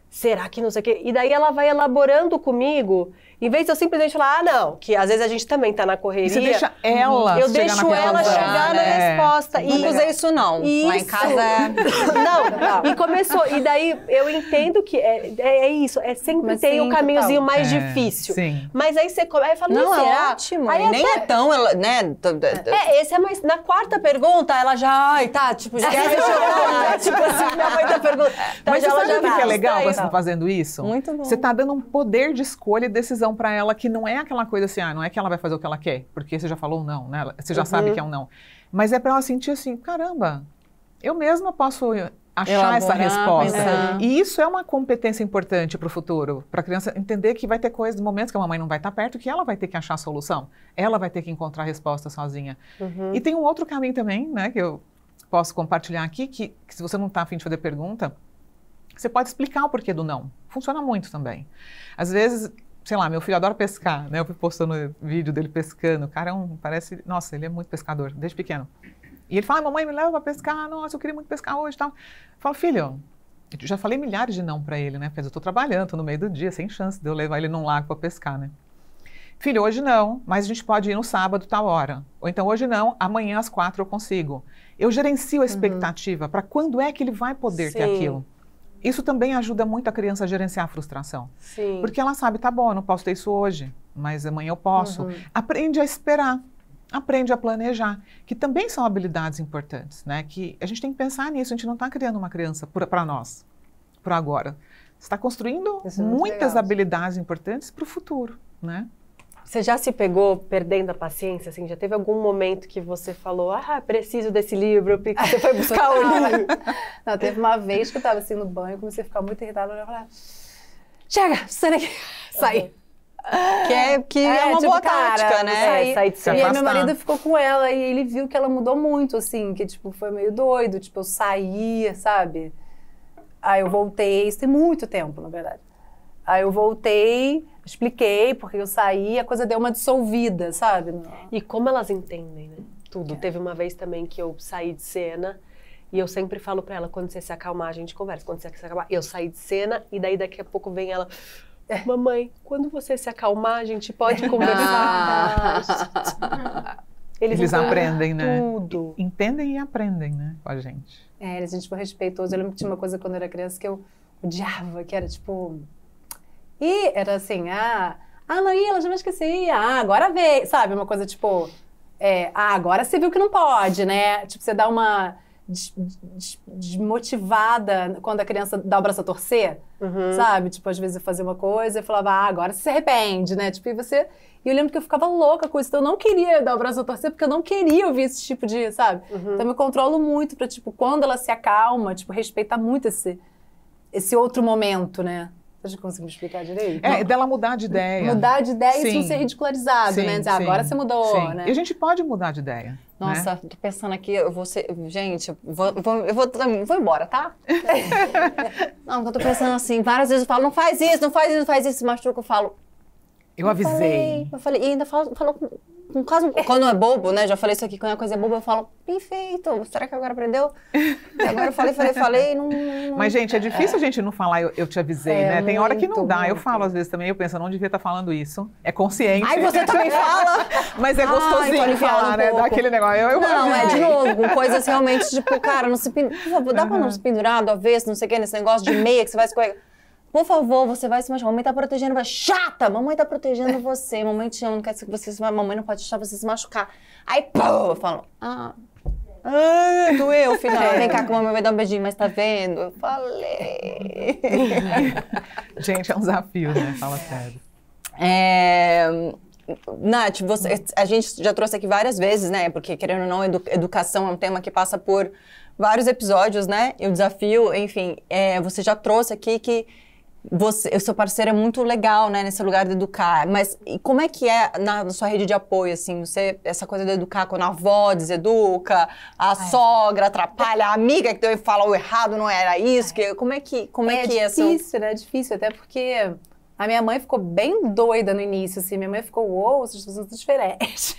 Será que não sei o quê? E daí ela vai elaborando comigo, em vez de eu simplesmente falar, não, que às vezes a gente também tá na correria. E você deixa ela eu deixo ela chegar na resposta. Não usei isso não. Isso. Lá em casa é... Não, e começou. E daí eu entendo que é isso, sempre Mas tem sim, um caminhozinho total. mais difícil. Sim. Mas aí você aí fala, Não, será? é ótimo. Aí E nem é tão, né? esse é mais. Na quarta pergunta, ela já. Tipo, já quer chorar. Tipo assim, minha mãe tá perguntando. Mas você sabe o que é legal você você tá fazendo isso? Muito bom. Você tá dando um poder de escolha e decisão para ela que não é aquela coisa assim, não é que ela vai fazer o que ela quer, porque você já falou um não, né? Você já sabe que é um não. Mas é para ela sentir assim, caramba, eu mesma posso achar essa resposta. pensar. E isso é uma competência importante para o futuro, para a criança entender que vai ter coisas, momentos que a mamãe não vai estar perto, que ela vai ter que achar a solução. Ela vai ter que encontrar a resposta sozinha. E tem um outro caminho também, né, que eu posso compartilhar aqui, que se você não está a fim de fazer pergunta, você pode explicar o porquê do não. Funciona muito também. Às vezes, sei lá, meu filho adora pescar, né? Eu fui postando vídeo dele pescando. O cara parece... Nossa, ele é muito pescador, desde pequeno. E ele fala, mamãe, me leva pra pescar. Nossa, eu queria muito pescar hoje e tal. Eu falo, filho, eu já falei milhares de não pra ele, né? Porque eu tô trabalhando, tô no meio do dia, sem chance de eu levar ele num lago pra pescar, né? Filho, hoje não, mas a gente pode ir no sábado, tal hora. Ou então, hoje não, amanhã às 4 eu consigo. Eu gerencio a expectativa para quando é que ele vai poder ter aquilo. Isso também ajuda muito a criança a gerenciar a frustração. Sim. Porque ela sabe, tá bom, eu não posso ter isso hoje, mas amanhã eu posso. Aprende a esperar, aprende a planejar, que também são habilidades importantes, né? Que a gente tem que pensar nisso, a gente não está criando uma criança para nós, para agora. Você está construindo muitas habilidades importantes para o futuro, né? Você já se pegou perdendo a paciência? Assim, já teve algum momento que você falou, preciso desse livro, porque você foi buscar o livro? Não, teve uma vez que eu tava assim no banho, comecei a ficar muito irritada, eu falei, chega, sai daqui, sai. Que é uma tipo, boa cara, tática, né? Sair de E cena. aí meu afastar. marido ficou com ela e ele viu que ela mudou muito, assim, que tipo, foi meio doido, tipo, eu saía, sabe? Aí eu voltei, isso tem muito tempo, na verdade. Aí eu voltei, expliquei porque eu saí, a coisa deu uma dissolvida, sabe? E como elas entendem, né? Tudo. Teve uma vez também que eu saí de cena e eu sempre falo pra ela, quando você se acalmar, a gente conversa. Quando você se acalmar, eu saí de cena e daí daqui a pouco vem ela... Mamãe, quando você se acalmar, a gente pode conversar. Eles aprendem, né? Tudo. Entendem e aprendem, né? Com a gente. A gente foi respeitoso. Eu lembro que tinha uma coisa quando eu era criança que eu odiava, que era tipo... E era assim, não, ela já vai esquecer. Agora veio, sabe? Uma coisa tipo, agora você viu que não pode, né? Tipo, você dá uma... desmotivada quando a criança dá o braço a torcer, sabe? Tipo, às vezes eu fazia uma coisa e falava, agora você se arrepende, né? Tipo, E eu lembro que eu ficava louca com isso, então eu não queria dar o braço a torcer, porque eu não queria ouvir esse tipo de, sabe? Então eu me controlo muito pra, tipo, quando ela se acalma, tipo, respeitar muito esse outro momento, né? Você conseguiu me explicar direito? Dela mudar de ideia. Mudar de ideia Sim. e não ser ridicularizado, né? Dizer, agora você mudou, né? E a gente pode mudar de ideia. Nossa, né? tô pensando aqui, eu vou ser... Gente, eu vou embora, tá? Não, eu tô pensando assim, várias vezes eu falo, não faz isso, não faz isso, não faz isso, se machuca, eu falo... Eu avisei. Eu falei, e ainda falo com caso... Quando é bobo, né? Já falei isso aqui, quando a coisa é boba, eu falo, perfeito, será que agora aprendeu? E agora eu falei, não... Mas, gente, é difícil a gente não falar, eu te avisei, né? Tem hora que não dá. muito. Eu falo às vezes também, eu penso, eu não devia estar falando isso. É consciente. Ai, você também fala? Mas é gostosinho então ele fala falar, um né? pouco. Dá aquele negócio. Não, de novo, com coisas realmente, tipo, cara, não se pendura. Por favor, dá pra não se pendurar do avesso, não sei o que, nesse negócio de meia que você vai escorregar. Por favor, você vai se machucar. Mamãe tá protegendo você. Chata! Mamãe tá protegendo você. Mamãe te ama, não quer que você se... Mamãe não pode deixar você se machucar. Aí, pô, eu falo, doeu, filho. Vem cá que a mamãe vai dar um beijinho, mas tá vendo? Eu falei. Gente, é um desafio, né? Fala sério. Nath, a gente já trouxe aqui várias vezes, né? Porque, querendo ou não, educação é um tema que passa por vários episódios, né? E o desafio, enfim, você já trouxe aqui que o seu parceiro é muito legal, né? Nesse lugar de educar. Mas como é que é na sua rede de apoio, assim? Essa coisa de educar quando a avó deseduca, a sogra atrapalha, a amiga que fala o errado, não era isso? Como é que é difícil, né? É difícil, até porque... A minha mãe ficou bem doida no início, assim. Minha mãe ficou, vocês estão sendo diferentes.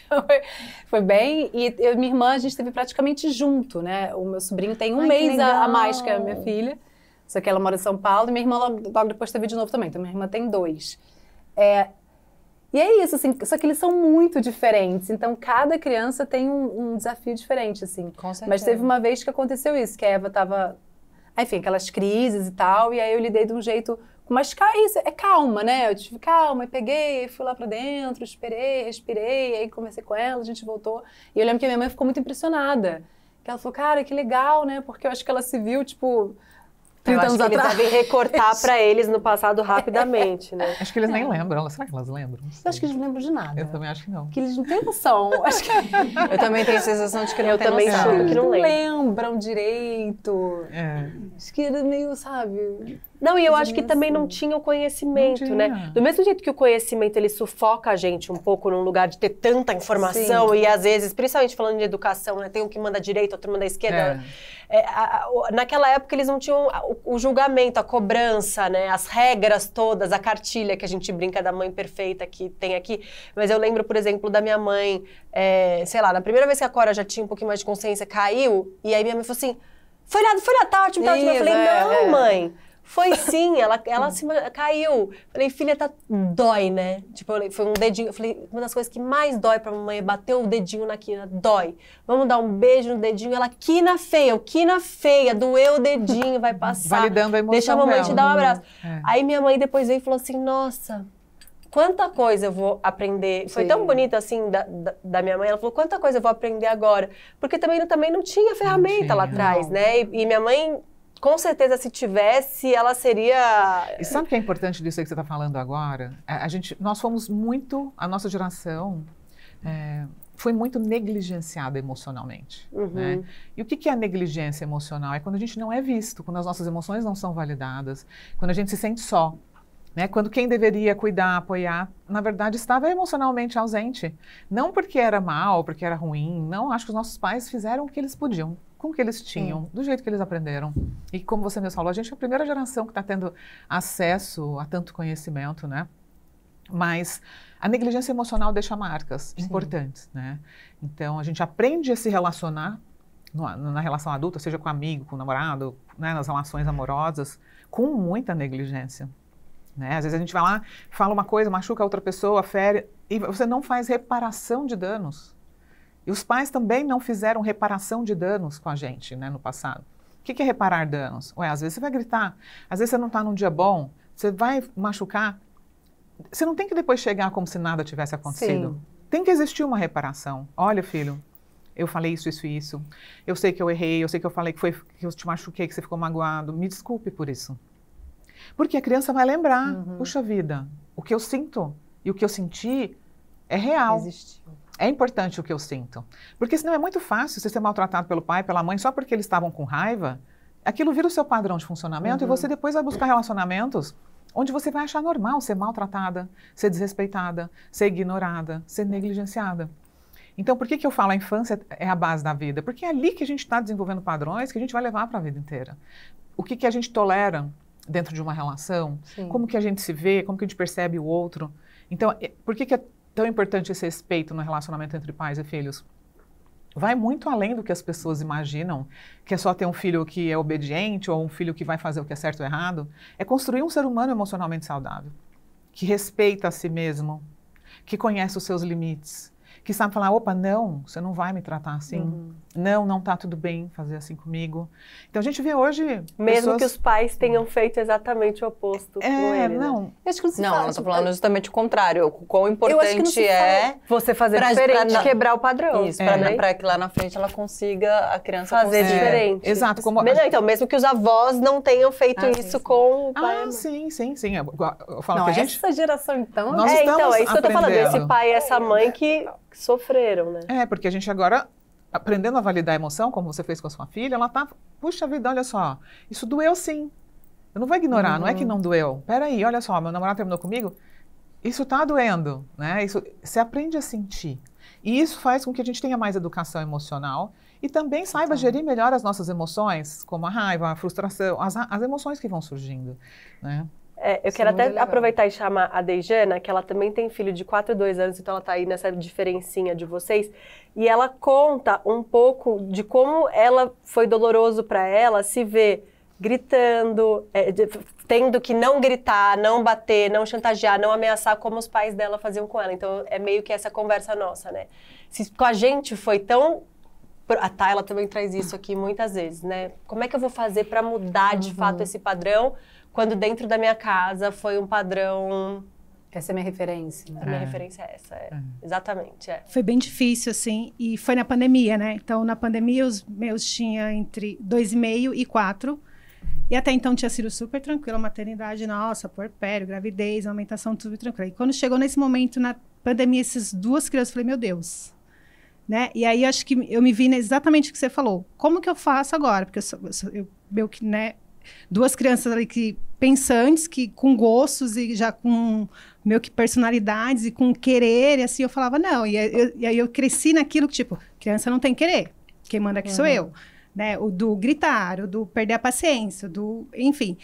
Foi bem... E eu e minha irmã, a gente esteve praticamente junto, né? O meu sobrinho tem um mês a mais que a minha filha. Só que ela mora em São Paulo. E minha irmã logo depois teve de novo também. Então, minha irmã tem 2. E é isso, assim. Só que eles são muito diferentes. Então, cada criança tem um desafio diferente, assim. Com certeza. Mas teve uma vez que aconteceu isso. Que a Eva tava... Enfim, aquelas crises e tal. E aí eu lidei de um jeito... Mas isso é calma, né? Eu tive calma, e peguei, fui lá pra dentro, esperei, respirei, aí conversei com ela, a gente voltou. E eu lembro que a minha mãe ficou muito impressionada. Que ela falou, cara, que legal, né? Porque eu acho que ela se viu, tipo, 30 anos atrás. Eles devem recortar pra eles no passado rapidamente, né? Acho que eles nem lembram. Será que elas lembram? Eu acho que eles não lembram de nada. Eu também acho que não. Porque eles não têm noção. Acho que... Eu também tenho a sensação de que não tem também noção. chuto que não lembram direito. Acho que era meio, sabe... Não, e eu acho que também não tinha o conhecimento, né? Do mesmo jeito que o conhecimento, ele sufoca a gente um pouco num lugar de ter tanta informação e às vezes, principalmente falando de educação, né? Tem um que manda à direita, outro manda à esquerda. Naquela época eles não tinham o julgamento, a cobrança, né? As regras todas, a cartilha que a gente brinca da mãe perfeita que tem aqui. Mas eu lembro, por exemplo, da minha mãe, sei lá, na primeira vez que a Cora já tinha um pouquinho mais de consciência, caiu, e aí minha mãe falou assim, foi nada, tá ótimo, tá ótimo. Eu falei, não, mãe. Foi sim, ela caiu. Falei, filha, dói, né? Tipo, foi um dedinho. Eu falei, uma das coisas que mais dói pra mamãe é bater o dedinho na quina. Dói. Vamos dar um beijo no dedinho. Ela, quina feia, doeu o dedinho, vai passar. Validando a emoção. Deixa a mamãe dela. te dar um abraço. Aí minha mãe depois veio e falou assim, nossa, quanta coisa eu vou aprender. Foi tão bonito assim da minha mãe. Ela falou, quanta coisa eu vou aprender agora. Porque também não tinha ferramenta lá atrás, né? E minha mãe... Com certeza, se tivesse, ela seria... E sabe o que é importante disso aí que você está falando agora? Nós fomos muito, a nossa geração foi muito negligenciada emocionalmente. Né? E o que é a negligência emocional? É quando a gente não é visto, quando as nossas emoções não são validadas, quando a gente se sente só. Né? Quando quem deveria cuidar, apoiar, na verdade estava emocionalmente ausente. Não porque era mal, porque era ruim, não. Acho que os nossos pais fizeram o que eles podiam, com o que eles tinham, do jeito que eles aprenderam. E como você mesmo falou, a gente é a primeira geração que está tendo acesso a tanto conhecimento, né? Mas a negligência emocional deixa marcas importantes, né? Então, a gente aprende a se relacionar na relação adulta, seja com amigo, com namorado, né? Nas relações amorosas, com muita negligência. Né? Às vezes a gente vai lá, fala uma coisa, machuca a outra pessoa, fere, e você não faz reparação de danos. E os pais também não fizeram reparação de danos com a gente, né, no passado. O que é reparar danos? Às vezes você vai gritar, às vezes você não está num dia bom, você vai machucar. Você não tem que depois chegar como se nada tivesse acontecido. Tem que existir uma reparação. Olha, filho, eu falei isso, isso e isso. Eu sei que eu errei, eu sei que eu falei que eu te machuquei, que você ficou magoado. Me desculpe por isso. Porque a criança vai lembrar, puxa vida, o que eu sinto e o que eu senti é real. Existiu. É importante o que eu sinto. Porque senão é muito fácil você ser maltratado pelo pai, pela mãe, só porque eles estavam com raiva. Aquilo vira o seu padrão de funcionamento e você depois vai buscar relacionamentos onde você vai achar normal ser maltratada, ser desrespeitada, ser ignorada, ser negligenciada. Então, por que eu falo a infância é a base da vida? Porque é ali que a gente está desenvolvendo padrões que a gente vai levar para a vida inteira. O que a gente tolera dentro de uma relação, como que a gente se vê, como que a gente percebe o outro. Então, por que é tão importante esse respeito no relacionamento entre pais e filhos? Vai muito além do que as pessoas imaginam, que é só ter um filho que é obediente ou um filho que vai fazer o que é certo ou errado. É construir um ser humano emocionalmente saudável, que respeita a si mesmo, que conhece os seus limites, que sabe falar, opa, não, você não vai me tratar assim. Não tá tudo bem fazer assim comigo. Então a gente vê hoje Mesmo que os pais tenham feito exatamente o oposto com ele, não. né? Eu acho que Não, eu tô falando justamente o contrário. O quão importante é você fazer diferente, quebrar o padrão. isso, para que lá na frente ela consiga, a criança fazer consiga. diferente. Exato. Como Então, mesmo que os avós não tenham feito isso com o pai. Sim. Eu falo que a gente... Essa geração, então... Nós então, é isso que eu tô falando. aprendendo. Esse pai e essa mãe que sofreram, né? Porque a gente agora, aprendendo a validar a emoção, como você fez com a sua filha, ela tá, puxa vida, olha só, isso doeu sim. Eu não vou ignorar, não é que não doeu. Peraí, olha só, meu namorado terminou comigo, isso tá doendo, né? Isso, você aprende a sentir. E isso faz com que a gente tenha mais educação emocional e também saiba gerir melhor as nossas emoções, como a raiva, a frustração, as emoções que vão surgindo, né? Eu quero até aproveitar e chamar a Dejana, que ela também tem filho de 4 e 2 anos, então ela tá aí nessa diferencinha de vocês. E ela conta um pouco de como foi doloroso para ela se ver gritando, tendo que não gritar, não bater, não chantagear, não ameaçar como os pais dela faziam com ela. Então é meio que essa conversa nossa, né? Se com a gente foi tão... A Tayla também traz isso aqui muitas vezes, né? Como é que eu vou fazer para mudar de fato esse padrão quando dentro da minha casa foi um padrão... Essa é a minha referência. A minha referência é essa, exatamente. Foi bem difícil, assim, e foi na pandemia, né? Então, na pandemia, os meus tinha entre 2,5 e 4. E até então tinha sido super tranquilo, a maternidade, nossa, puerpério, gravidez, amamentação, tudo tranquilo. E quando chegou nesse momento, na pandemia, essas duas crianças, eu falei, meu Deus... Né? E aí, acho que eu me vi exatamente o que você falou. Como que eu faço agora? Porque eu meio que, né, duas crianças ali que pensantes, que com gostos e já com meio que personalidades e com querer, e assim, eu falava, não. E aí eu cresci naquilo que, tipo, criança não tem querer. Quem manda aqui sou eu. Né? O do gritar, o do perder a paciência, enfim.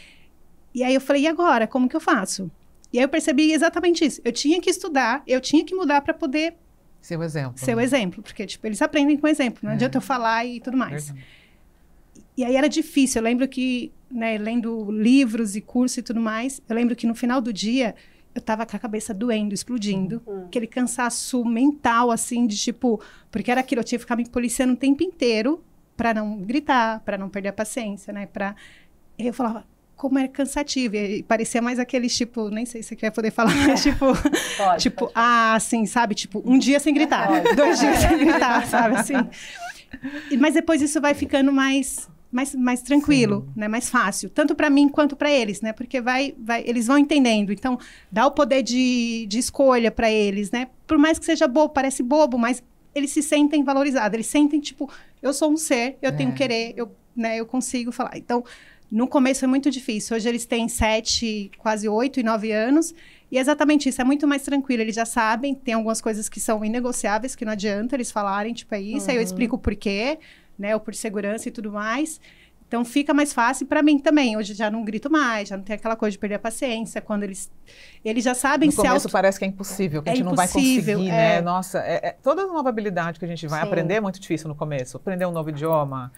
E aí eu falei, e agora? Como que eu faço? E aí eu percebi exatamente isso. Eu tinha que estudar, eu tinha que mudar para poder... Ser o exemplo. Ser o exemplo, porque, tipo, eles aprendem com exemplo. Não adianta eu falar e tudo mais. Verdade. E aí era difícil. Eu lembro que, né, lendo livros e curso e tudo mais, eu lembro que no final do dia, eu tava com a cabeça doendo, explodindo. Aquele cansaço mental, assim, de tipo... Porque era aquilo, eu tinha que ficar me policiando o tempo inteiro para não gritar, para não perder a paciência, né? E eu falava... Como era cansativo, e parecia mais aqueles, tipo, nem sei se você vai poder falar, mas tipo, assim, sabe? Tipo, um dia sem gritar, 2 dias sem gritar, sabe? Assim. Mas depois isso vai ficando mais tranquilo, né? Mais fácil, tanto para mim quanto para eles, né? Porque eles vão entendendo. Então, dá o poder de escolha para eles, né? Por mais que seja bobo, parece bobo, mas eles se sentem valorizados, eles sentem, tipo, eu sou um ser, eu tenho querer, eu consigo falar. Então, no começo é muito difícil. Hoje eles têm 7, quase 8 e 9 anos. E é exatamente isso, é muito mais tranquilo. Eles já sabem, tem algumas coisas que são inegociáveis, que não adianta eles falarem, tipo, é isso. Aí eu explico o porquê, né? Ou por segurança e tudo mais. Então, fica mais fácil para mim também. Hoje já não grito mais, já não tem aquela coisa de perder a paciência. Quando eles já sabem se... No começo parece que é impossível, que a gente não vai conseguir, né? Nossa, toda nova habilidade que a gente vai aprender é muito difícil no começo. Aprender um novo idioma,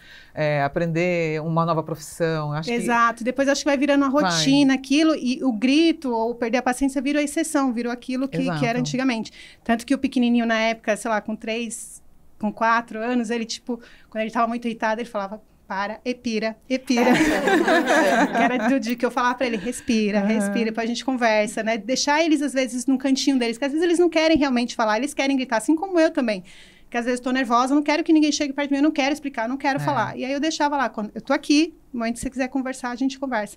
aprender uma nova profissão. Exato. Depois acho que vai virando uma rotina, aquilo. E o grito ou perder a paciência virou exceção, virou aquilo que era antigamente. Tanto que o pequenininho na época, sei lá, com 4 anos, ele, tipo, quando ele estava muito irritado, ele falava... Para, epira. Que era do dia que eu falava pra ele, respira, depois a gente conversa, né? Deixar eles, às vezes, num cantinho deles, que às vezes eles não querem realmente falar, eles querem gritar, assim como eu também. que às vezes estou nervosa, não quero que ninguém chegue perto de mim, eu não quero explicar, não quero falar. E aí eu deixava lá, quando eu tô aqui, no momento que você quiser conversar, a gente conversa.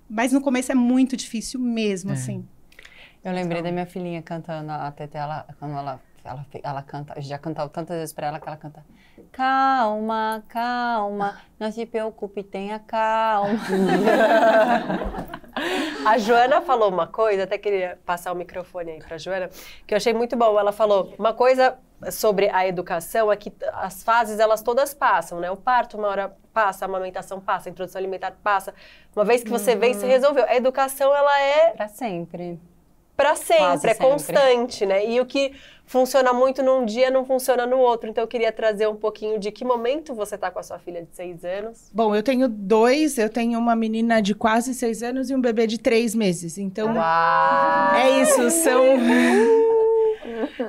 Mas no começo é muito difícil mesmo, assim. Eu lembrei da minha filhinha cantando, a Tetê, quando ela canta, eu já cantava tantas vezes pra ela que ela canta: calma, calma, não se preocupe, tenha calma. A Joana falou uma coisa, até queria passar o microfone aí pra Joana, que eu achei muito bom. Ela falou uma coisa sobre a educação, é que as fases, elas todas passam, né? O parto, uma hora passa, a amamentação passa, a introdução alimentar passa. Uma vez que você vem, se resolveu. A educação, ela é... Pra sempre. Pra sempre, Quase é sempre. Constante, né? E o que funciona muito num dia não funciona no outro. Então eu queria trazer um pouquinho de que momento você tá com a sua filha de 6 anos. Bom, eu tenho 2, eu tenho uma menina de quase 6 anos e um bebê de 3 meses. Então, é isso,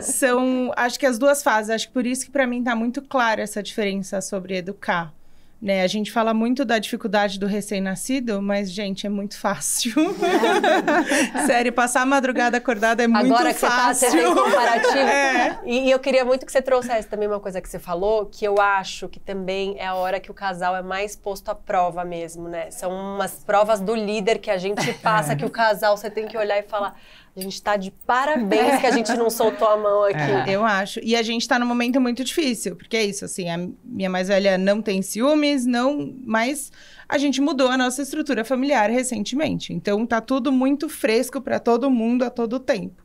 são, acho que as duas fases. Acho que por isso que pra mim tá muito clara essa diferença sobre educar. Né? A gente fala muito da dificuldade do recém-nascido, mas, gente, é muito fácil. Sério, passar a madrugada acordada é muito Agora que fácil. você tem comparativo. E eu queria muito que você trouxesse também uma coisa que você falou, que eu acho que também é a hora que o casal é mais posto à prova mesmo, né? São umas provas do líder que a gente passa, que o casal, você tem que olhar e falar... A gente tá de parabéns que a gente não soltou a mão aqui. Eu acho. E a gente tá num momento muito difícil, porque é isso, assim, a minha mais velha não tem ciúmes, mas a gente mudou a nossa estrutura familiar recentemente. Então tá tudo muito fresco pra todo mundo a todo tempo.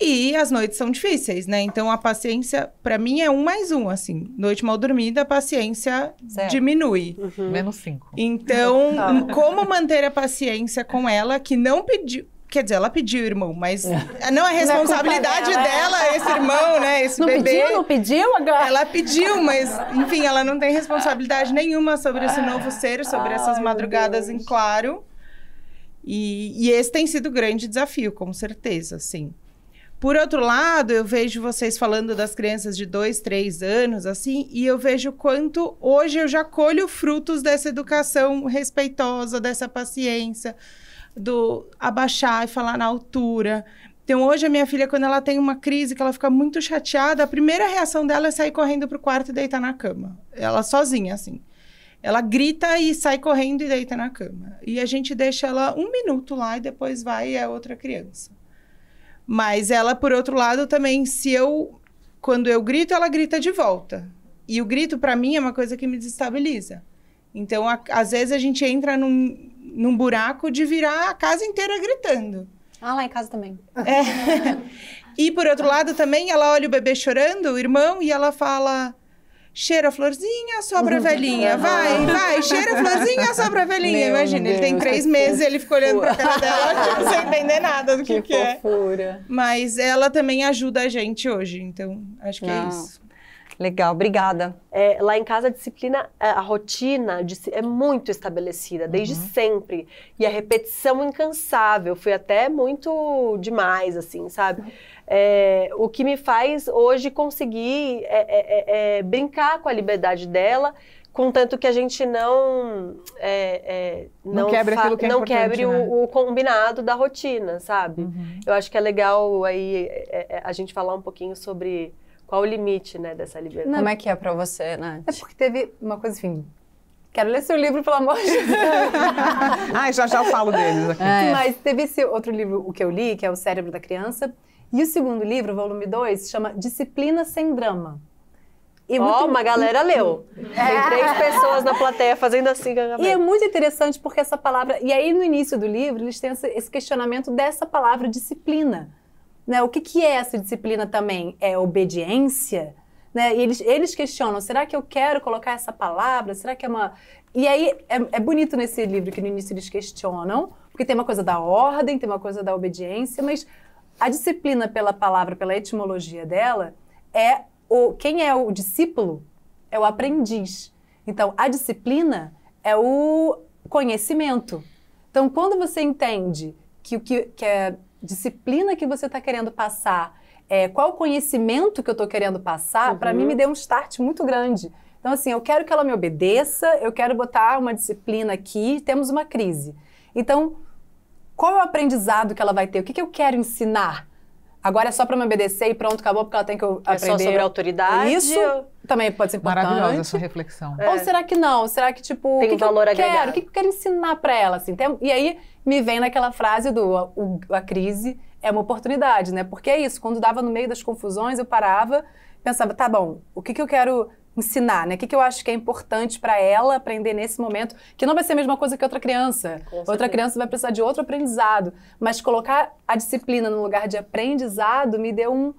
E as noites são difíceis, né? Então a paciência, pra mim, é 1 mais 1, assim. Noite mal dormida, a paciência diminui. Menos 5. Então, como manter a paciência com ela, que não pediu... Quer dizer, ela pediu, irmão, mas não é responsabilidade dela, esse irmão, né? Esse bebê. Não pediu? Ela pediu, mas, enfim, ela não tem responsabilidade nenhuma sobre esse novo ser, sobre essas madrugadas em claro. E esse tem sido o grande desafio, com certeza, assim. Por outro lado, eu vejo vocês falando das crianças de 2, 3 anos, assim, e eu vejo quanto hoje eu já colho frutos dessa educação respeitosa, dessa paciência, do abaixar e falar na altura. Então, hoje, a minha filha, quando ela tem uma crise, que ela fica muito chateada, a primeira reação dela é sair correndo pro quarto e deitar na cama. Ela sozinha, assim. Ela grita e sai correndo e deita na cama. E a gente deixa ela 1 minuto lá e depois vai e é outra criança. Mas ela, por outro lado, também, quando eu grito, ela grita de volta. E o grito, pra mim, é uma coisa que me desestabiliza. Então, às vezes, a gente entra num buraco de virar a casa inteira gritando. Lá em casa também. E, por outro lado, também, ela olha o bebê chorando, o irmão, e ela fala... Cheira a florzinha, sobra a velhinha. Vai, cheira a florzinha, sobra a velhinha. Imagina, ele tem 3 meses e ele fica olhando pra cara dela, tipo, sem entender nada do que é. Fofura. Mas ela também ajuda a gente hoje, então acho que é isso. Legal, obrigada. Lá em casa, a disciplina, a rotina é muito estabelecida, desde sempre. E a repetição incansável, foi até muito demais, assim, sabe? O que me faz hoje conseguir brincar com a liberdade dela, contanto que a gente não quebre aquilo que é importante, quebre né? o combinado da rotina, sabe? Eu acho que é legal aí a gente falar um pouquinho sobre qual o limite, né, dessa liberdade. Como é que é pra você, Nath? É porque teve uma coisa, enfim... Quero ler seu livro, pelo amor de Deus. Já falo deles aqui. Mas teve esse outro livro, o que eu li, que é O Cérebro da Criança. E o segundo livro, volume 2, chama Disciplina Sem Drama. E uma galera leu. Tem 3 pessoas na plateia fazendo assim. E é muito interessante porque essa palavra... E aí, no início do livro, eles têm esse questionamento dessa palavra disciplina. Né? O que é essa disciplina também? É obediência? Né? E eles questionam, será que eu quero colocar essa palavra? Será que é uma... E aí, é bonito nesse livro que no início eles questionam, porque tem uma coisa da ordem, tem uma coisa da obediência, mas a disciplina pela palavra, pela etimologia dela, quem é o discípulo é o aprendiz. Então, a disciplina é o conhecimento. Então, quando você entende que a disciplina que você está querendo passar, qual o conhecimento que eu estou querendo passar, para mim me deu um start muito grande. Então, assim, eu quero que ela me obedeça, eu quero botar uma disciplina aqui, temos uma crise. Então, qual é o aprendizado que ela vai ter? O que eu quero ensinar? agora é só pra me obedecer e pronto, acabou, porque ela tem que aprender. É só sobre autoridade? Isso também pode ser importante. Maravilhosa essa reflexão. Ou será que não? Será que, tipo, Tem o que valor que eu quero? agregado. O que eu quero ensinar pra ela, assim? E aí, me vem naquela frase a crise é uma oportunidade, né? Porque é isso, quando dava no meio das confusões, eu parava, pensava, tá bom, o que eu quero ensinar, né? O que eu acho que é importante pra ela aprender nesse momento, que não vai ser a mesma coisa que outra criança. Outra criança vai precisar de outro aprendizado. Mas colocar a disciplina no lugar de aprendizado me deu um...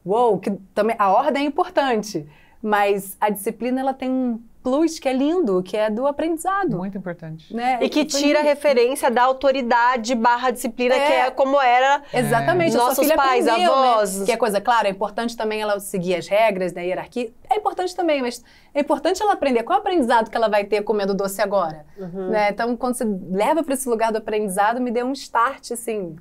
Uou, que também, a ordem é importante, mas a disciplina, ela tem um plus que é lindo, que é do aprendizado. Muito importante. Né? E que tira a referência da autoridade / disciplina, que é como era exatamente. nossos Sua filha pais, aprendeu, avós. né? Que é coisa, claro, é importante também ela seguir as regras da hierarquia. É importante também, mas é importante ela aprender. Qual é o aprendizado que ela vai ter comendo doce agora? Né? Então, quando você leva para esse lugar do aprendizado, me deu um start, assim.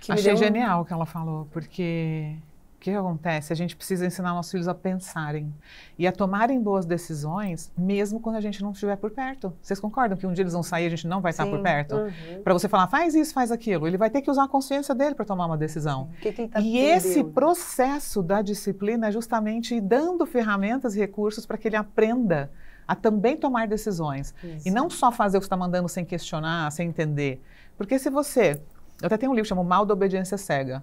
Que me Achei deu genial o que ela falou, porque o que acontece? A gente precisa ensinar nossos filhos a pensarem e a tomarem boas decisões, mesmo quando a gente não estiver por perto. Vocês concordam que um dia eles vão sair e a gente não vai estar por perto? Para você falar, faz isso, faz aquilo. Ele vai ter que usar a consciência dele para tomar uma decisão. O que ele tá E esse processo da disciplina é justamente ir dando ferramentas e recursos para que ele aprenda a também tomar decisões. E não só fazer o que está mandando sem questionar, sem entender. Porque se você... Eu até tenho um livro que chama O Mal da Obediência Cega.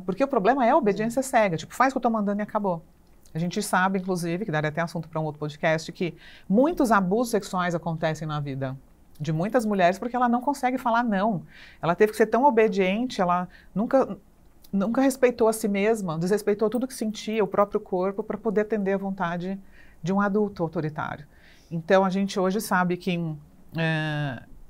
Porque o problema é a obediência cega. Tipo, faz o que eu estou mandando e acabou. A gente sabe, inclusive, que daria até assunto para um outro podcast, que muitos abusos sexuais acontecem na vida de muitas mulheres porque ela não consegue falar não. Ela teve que ser tão obediente, ela nunca respeitou a si mesma, desrespeitou tudo que sentia, o próprio corpo, para poder atender à vontade de um adulto autoritário. Então, a gente hoje sabe que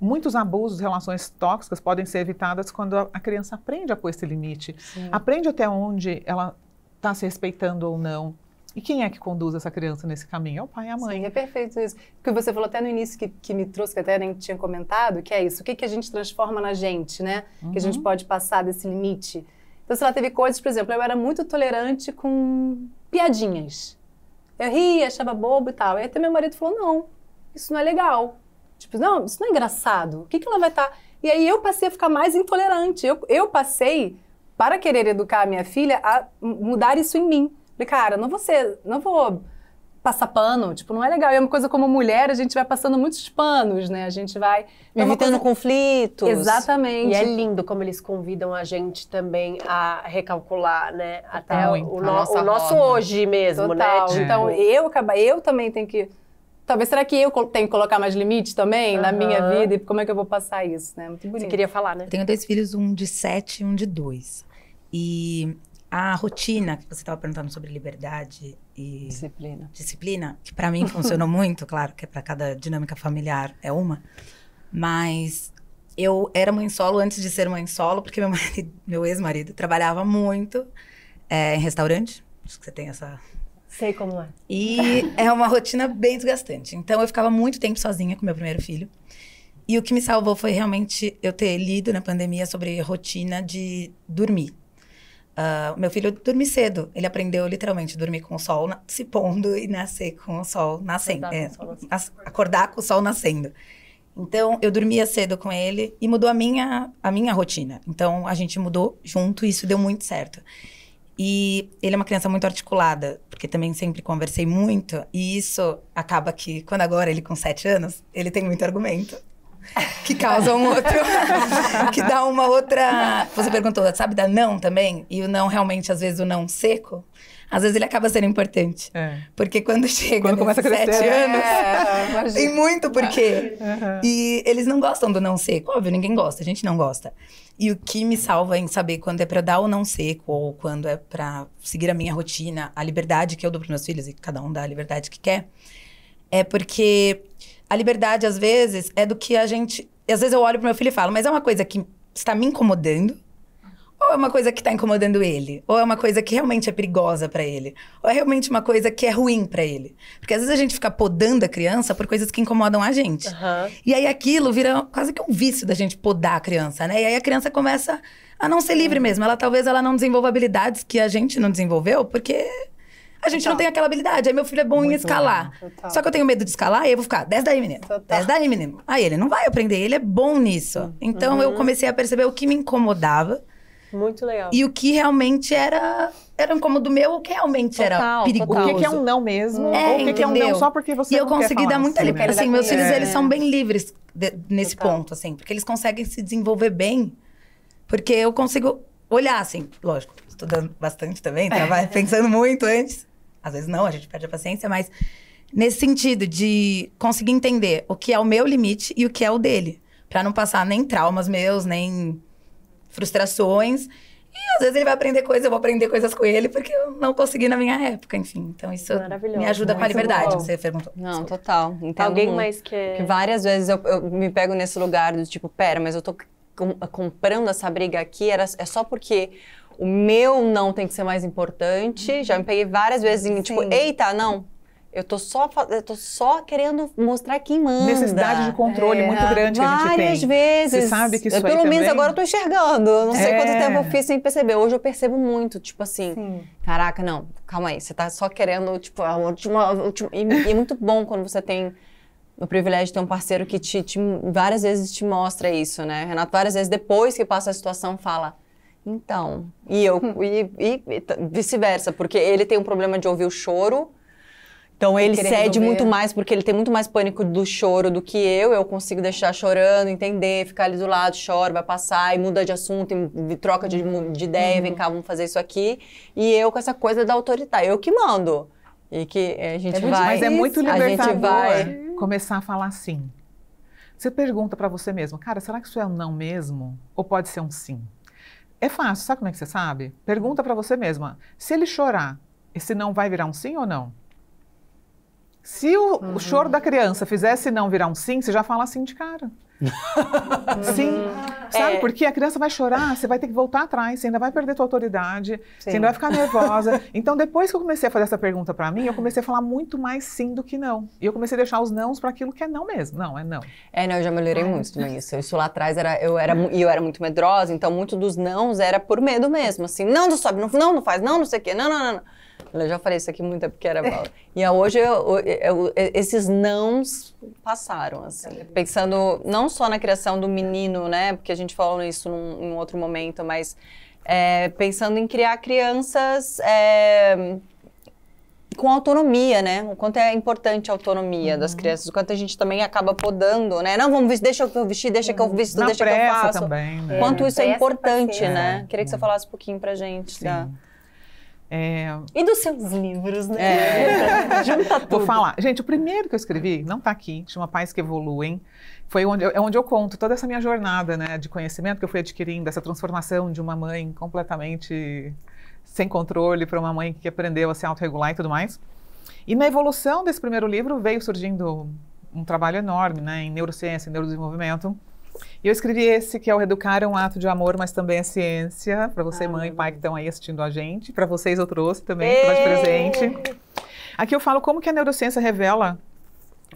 muitos abusos, relações tóxicas podem ser evitadas quando a criança aprende a pôr esse limite, aprende até onde ela está se respeitando ou não. E quem é que conduz essa criança nesse caminho? É o pai e a mãe. Sim, é perfeito isso. Porque você falou até no início que me trouxe, que até nem tinha comentado, que é isso. O que a gente transforma na gente, né? Que a gente pode passar desse limite. Então, sei lá, teve coisas, por exemplo, eu era muito tolerante com piadinhas. Eu ria, achava bobo e tal. E até meu marido falou, não, isso não é legal. Tipo, não, isso não é engraçado. O que ela vai estar... E aí eu passei a ficar mais intolerante. Eu passei, para querer educar a minha filha, a mudar isso em mim. Falei, cara, não vou passar pano. Tipo, não é legal. E é uma coisa como mulher, a gente vai passando muitos panos, né? A gente vai... Evitando conflitos. Exatamente. E é lindo como eles convidam a gente também a recalcular, né? Até o nosso hoje mesmo, total, né? Então, eu também tenho que... Talvez, será que eu tenho que colocar mais limites também na minha vida? E como é que eu vou passar isso, né? Muito bonito. Você queria falar, né? Eu tenho 2 filhos, um de 7 e um de 2. E a rotina que você estava perguntando sobre liberdade e disciplina, que para mim funcionou muito, claro, que para cada dinâmica familiar é uma. Mas eu era mãe solo antes de ser mãe solo, porque meu ex-marido trabalhava muito em restaurante. Acho que você tem essa... Sei como é. E é uma rotina bem desgastante. Então, eu ficava muito tempo sozinha com meu primeiro filho. E o que me salvou foi realmente eu ter lido na pandemia sobre rotina de dormir. Meu filho dorme cedo. Ele aprendeu literalmente a dormir com o sol se pondo e nascer com o sol nascendo. Acordar com o sol nascendo. Então, eu dormia cedo com ele e mudou a minha rotina. Então, a gente mudou junto e isso deu muito certo. E ele é uma criança muito articulada, porque também sempre conversei muito. E isso acaba que, quando agora ele com 7 anos, ele tem muito argumento. Que causa um outro... que dá uma outra... Você perguntou, sabe, da não também? E o não realmente, às vezes, o não seco... Às vezes ele acaba sendo importante. Porque quando chega quando começa a crescer, 7 anos, tem muito porquê. E eles não gostam do não seco. Óbvio, ninguém gosta, a gente não gosta. E o que me salva em saber quando é pra dar o não seco, ou quando é pra seguir a minha rotina, a liberdade que eu dou pros meus filhos, e cada um dá a liberdade que quer, é porque a liberdade, às vezes, é do que a gente... Às vezes eu olho pro meu filho e falo, mas é uma coisa que está me incomodando, ou é uma coisa que está incomodando ele? Ou é uma coisa que realmente é perigosa para ele? Ou é realmente uma coisa que é ruim para ele? Porque às vezes a gente fica podando a criança por coisas que incomodam a gente. E aí aquilo vira quase que um vício da gente podar a criança, né? E aí a criança começa a não ser livre mesmo. Talvez ela não desenvolva habilidades que a gente não desenvolveu, porque a gente não tem aquela habilidade. Aí meu filho é bom em escalar. Só que eu tenho medo de escalar e eu vou ficar, 10 daí, menino. 10 daí, menino. Aí ele não vai aprender, ele é bom nisso. Então eu comecei a perceber o que me incomodava. Muito legal. E o que realmente era um incômodo meu, o que realmente era perigoso. O que é um não mesmo, ou o que é um entendeu? não só porque você E eu não quer consegui falar dar muita assim, livre. né? Assim, meus filhos, eles são bem livres nesse ponto, assim. Porque eles conseguem se desenvolver bem. Porque eu consigo olhar, assim, lógico, estudando bastante também, pensando muito antes. Às vezes não, a gente perde a paciência, mas nesse sentido de conseguir entender o que é o meu limite e o que é o dele. Pra não passar nem traumas meus, nem frustrações. E às vezes ele vai aprender coisas, eu vou aprender coisas com ele, porque eu não consegui na minha época, enfim. Então isso me ajuda com a liberdade, que você perguntou. Não, total. Entendo Alguém muito. mais que... Que várias vezes eu me pego nesse lugar do tipo, pera, mas eu tô comprando essa briga aqui, é só porque o meu não tem que ser mais importante. Já me peguei várias vezes em tipo, eita, não. Eu tô só querendo mostrar quem manda. Necessidade de controle muito grande que a gente tem. Várias vezes. Você sabe que isso aí pelo menos também... agora eu tô enxergando. Eu não sei quanto tempo eu fiz sem perceber. Hoje eu percebo muito, tipo assim, caraca, não, calma aí, você tá só querendo, tipo, a última... E é muito bom quando você tem o privilégio de ter um parceiro que várias vezes te mostra isso, né? Renato, várias vezes depois que passa a situação, fala... Então, e vice-versa, porque ele tem um problema de ouvir o choro. Então ele cede muito mais, porque ele tem muito mais pânico do choro do que eu consigo deixar chorando, entender, ficar ali do lado, chora, vai passar, e muda de assunto, e troca de ideia, vem cá, vamos fazer isso aqui. E eu com essa coisa da autoridade, eu que mando. E que a gente vai... Mas é muito libertador vai começar a falar assim. Você pergunta pra você mesmo, cara, será que isso é um não mesmo? Ou pode ser um sim? É fácil, sabe como é que você sabe? Pergunta pra você mesma, se ele chorar, esse não vai virar um sim ou não? Se o choro da criança fizesse não virar um sim, você já fala sim de cara. Sim. Sabe? Porque a criança vai chorar, você vai ter que voltar atrás, você ainda vai perder tua autoridade, você ainda vai ficar nervosa. Então, depois que eu comecei a fazer essa pergunta pra mim, eu comecei a falar muito mais sim do que não. E eu comecei a deixar os nãos para aquilo que é não mesmo. Não, é não. Não, eu já melhorei muito também isso. Isso lá atrás eu era muito medrosa, então muito dos nãos era por medo mesmo, assim. Não sobe, não faz, não sei o quê, não. Eu já falei isso aqui muito, porque era... E hoje, esses nãos passaram, assim. Pensando não só na criação do menino, né? Porque a gente falou isso em outro momento, mas pensando em criar crianças com autonomia, né? O quanto é importante a autonomia das crianças, o quanto a gente também acaba podando, né? Não, deixa eu vestir, deixa que eu visto, na deixa que eu faço. Também, né? Quanto isso é importante, né? Queria que você falasse um pouquinho pra gente. Sim. E dos seus livros, né? Junta tudo. Vou falar. Gente, o primeiro que eu escrevi, não tá aqui, chama Pais que Evoluem. Foi onde eu conto toda essa minha jornada, né, de conhecimento que eu fui adquirindo, essa transformação de uma mãe completamente sem controle para uma mãe que aprendeu a se autorregular e tudo mais. E na evolução desse primeiro livro veio surgindo um trabalho enorme, né, em neurociência, em neurodesenvolvimento. E eu escrevi esse, que é o Educar é um ato de amor, mas também é ciência, para você mãe e pai que estão aí assistindo a gente. Para vocês eu trouxe também, para dar de presente. Aqui eu falo como que a neurociência revela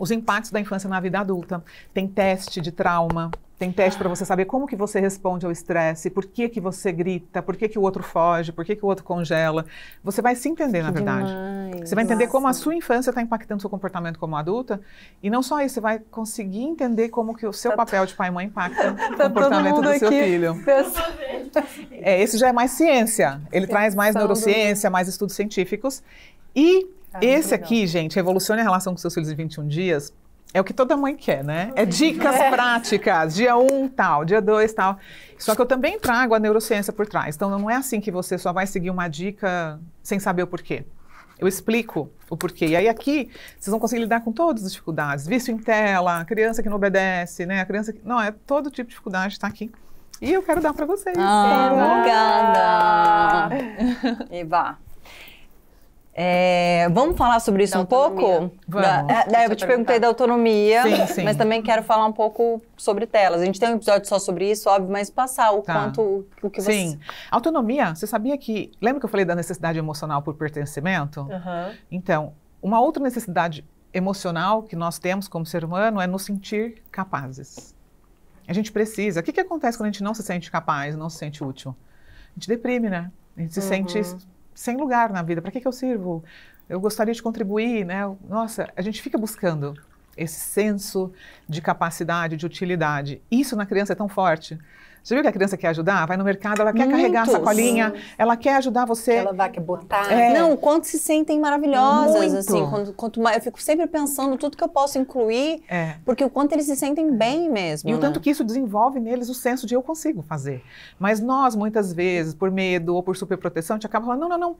os impactos da infância na vida adulta. Tem teste de trauma, tem teste para você saber como que você responde ao estresse, por que que você grita, por que que o outro foge, por que que o outro congela. Você vai se entender, na verdade. Você vai entender como a sua infância está impactando o seu comportamento como adulta. E não só isso, você vai conseguir entender como que o seu papel de pai e mãe impacta o comportamento do seu filho. Esse já é mais ciência. Ele traz mais neurociência, mais estudos científicos. E esse aqui, gente, Revolucione a Relação com seus filhos em 21 dias, é o que toda mãe quer, né? É dicas práticas, dia 1 tal, dia 2 tal. Só que eu também trago a neurociência por trás. Então não é assim que você só vai seguir uma dica sem saber o porquê. Eu explico o porquê. E aí aqui vocês vão conseguir lidar com todas as dificuldades. Vício em tela, criança que não obedece, né? A criança que... Não, todo tipo de dificuldade está aqui. E eu quero dar para vocês. Obrigada! Eva. Vamos falar sobre isso um pouco? Vamos. Eu te perguntei da autonomia, sim. mas também quero falar um pouco sobre telas. A gente tem um episódio só sobre isso, óbvio, mas passar o quanto, o que você... Sim. Autonomia, você sabia que... Lembra que eu falei da necessidade emocional por pertencimento? Então, uma outra necessidade emocional que nós temos como ser humano é nos sentir capazes. A gente precisa. O que acontece quando a gente não se sente capaz, não se sente útil? A gente deprime, né? A gente se sente... sem lugar na vida. Para que eu sirvo? Eu gostaria de contribuir, né? Nossa, a gente fica buscando esse senso de capacidade, de utilidade. Isso na criança é tão forte. Você viu que a criança quer ajudar? Vai no mercado, ela quer carregar a sacolinha, ela quer ajudar você. Ela vai quer botar. Não, o quanto se sentem maravilhosas, Muito. assim, quanto mais, eu fico sempre pensando tudo que eu posso incluir, porque o quanto eles se sentem bem mesmo, E o né? tanto que isso desenvolve neles o senso de eu consigo fazer. Mas nós, muitas vezes, por medo ou por superproteção, a gente acaba falando,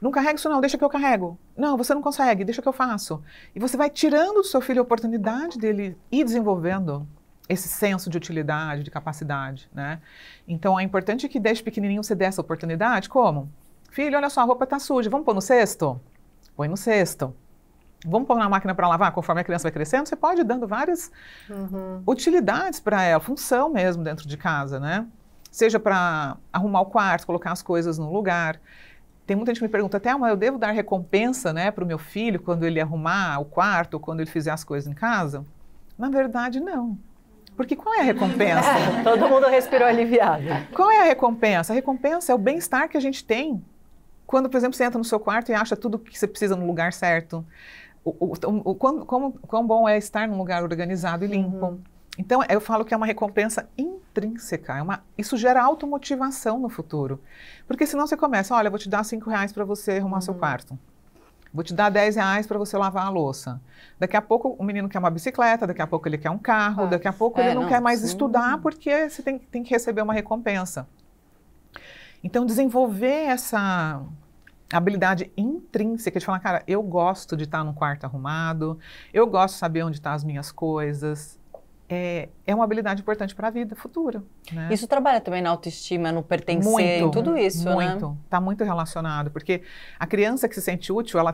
não carrega isso não, deixa que eu carrego. Não, você não consegue, deixa que eu faço. E você vai tirando do seu filho a oportunidade dele ir desenvolvendo esse senso de utilidade, de capacidade, né? Então, é importante que desde pequenininho você dê essa oportunidade. Como? Filho, olha só, a roupa tá suja, vamos pôr no cesto? Põe no cesto. Vamos pôr na máquina para lavar? Conforme a criança vai crescendo, você pode ir dando várias utilidades para ela, função mesmo dentro de casa, né? Seja para arrumar o quarto, colocar as coisas no lugar. Tem muita gente que me pergunta, Thelma, eu devo dar recompensa, né, para o meu filho quando ele arrumar o quarto, ou quando ele fizer as coisas em casa? Na verdade, não. Porque qual é a recompensa? Todo mundo respirou aliviado. Qual é a recompensa? A recompensa é o bem-estar que a gente tem quando, por exemplo, você entra no seu quarto e acha tudo que você precisa no lugar certo. Quão bom é estar num lugar organizado e limpo. Então, eu falo que é uma recompensa intrínseca. Isso gera automotivação no futuro. Porque senão você começa, olha, eu vou te dar R$5 para você arrumar seu quarto. Vou te dar R$10 para você lavar a louça. Daqui a pouco o menino quer uma bicicleta, daqui a pouco ele quer um carro, daqui a pouco ele não quer mais estudar porque você tem que receber uma recompensa. Então, desenvolver essa habilidade intrínseca de falar, cara, eu gosto de estar num quarto arrumado, eu gosto de saber onde estão as minhas coisas. É uma habilidade importante para a vida futura. Né? Isso trabalha também na autoestima, no pertencer, muito, em tudo isso, muito. né? Está muito relacionado, porque a criança que se sente útil, ela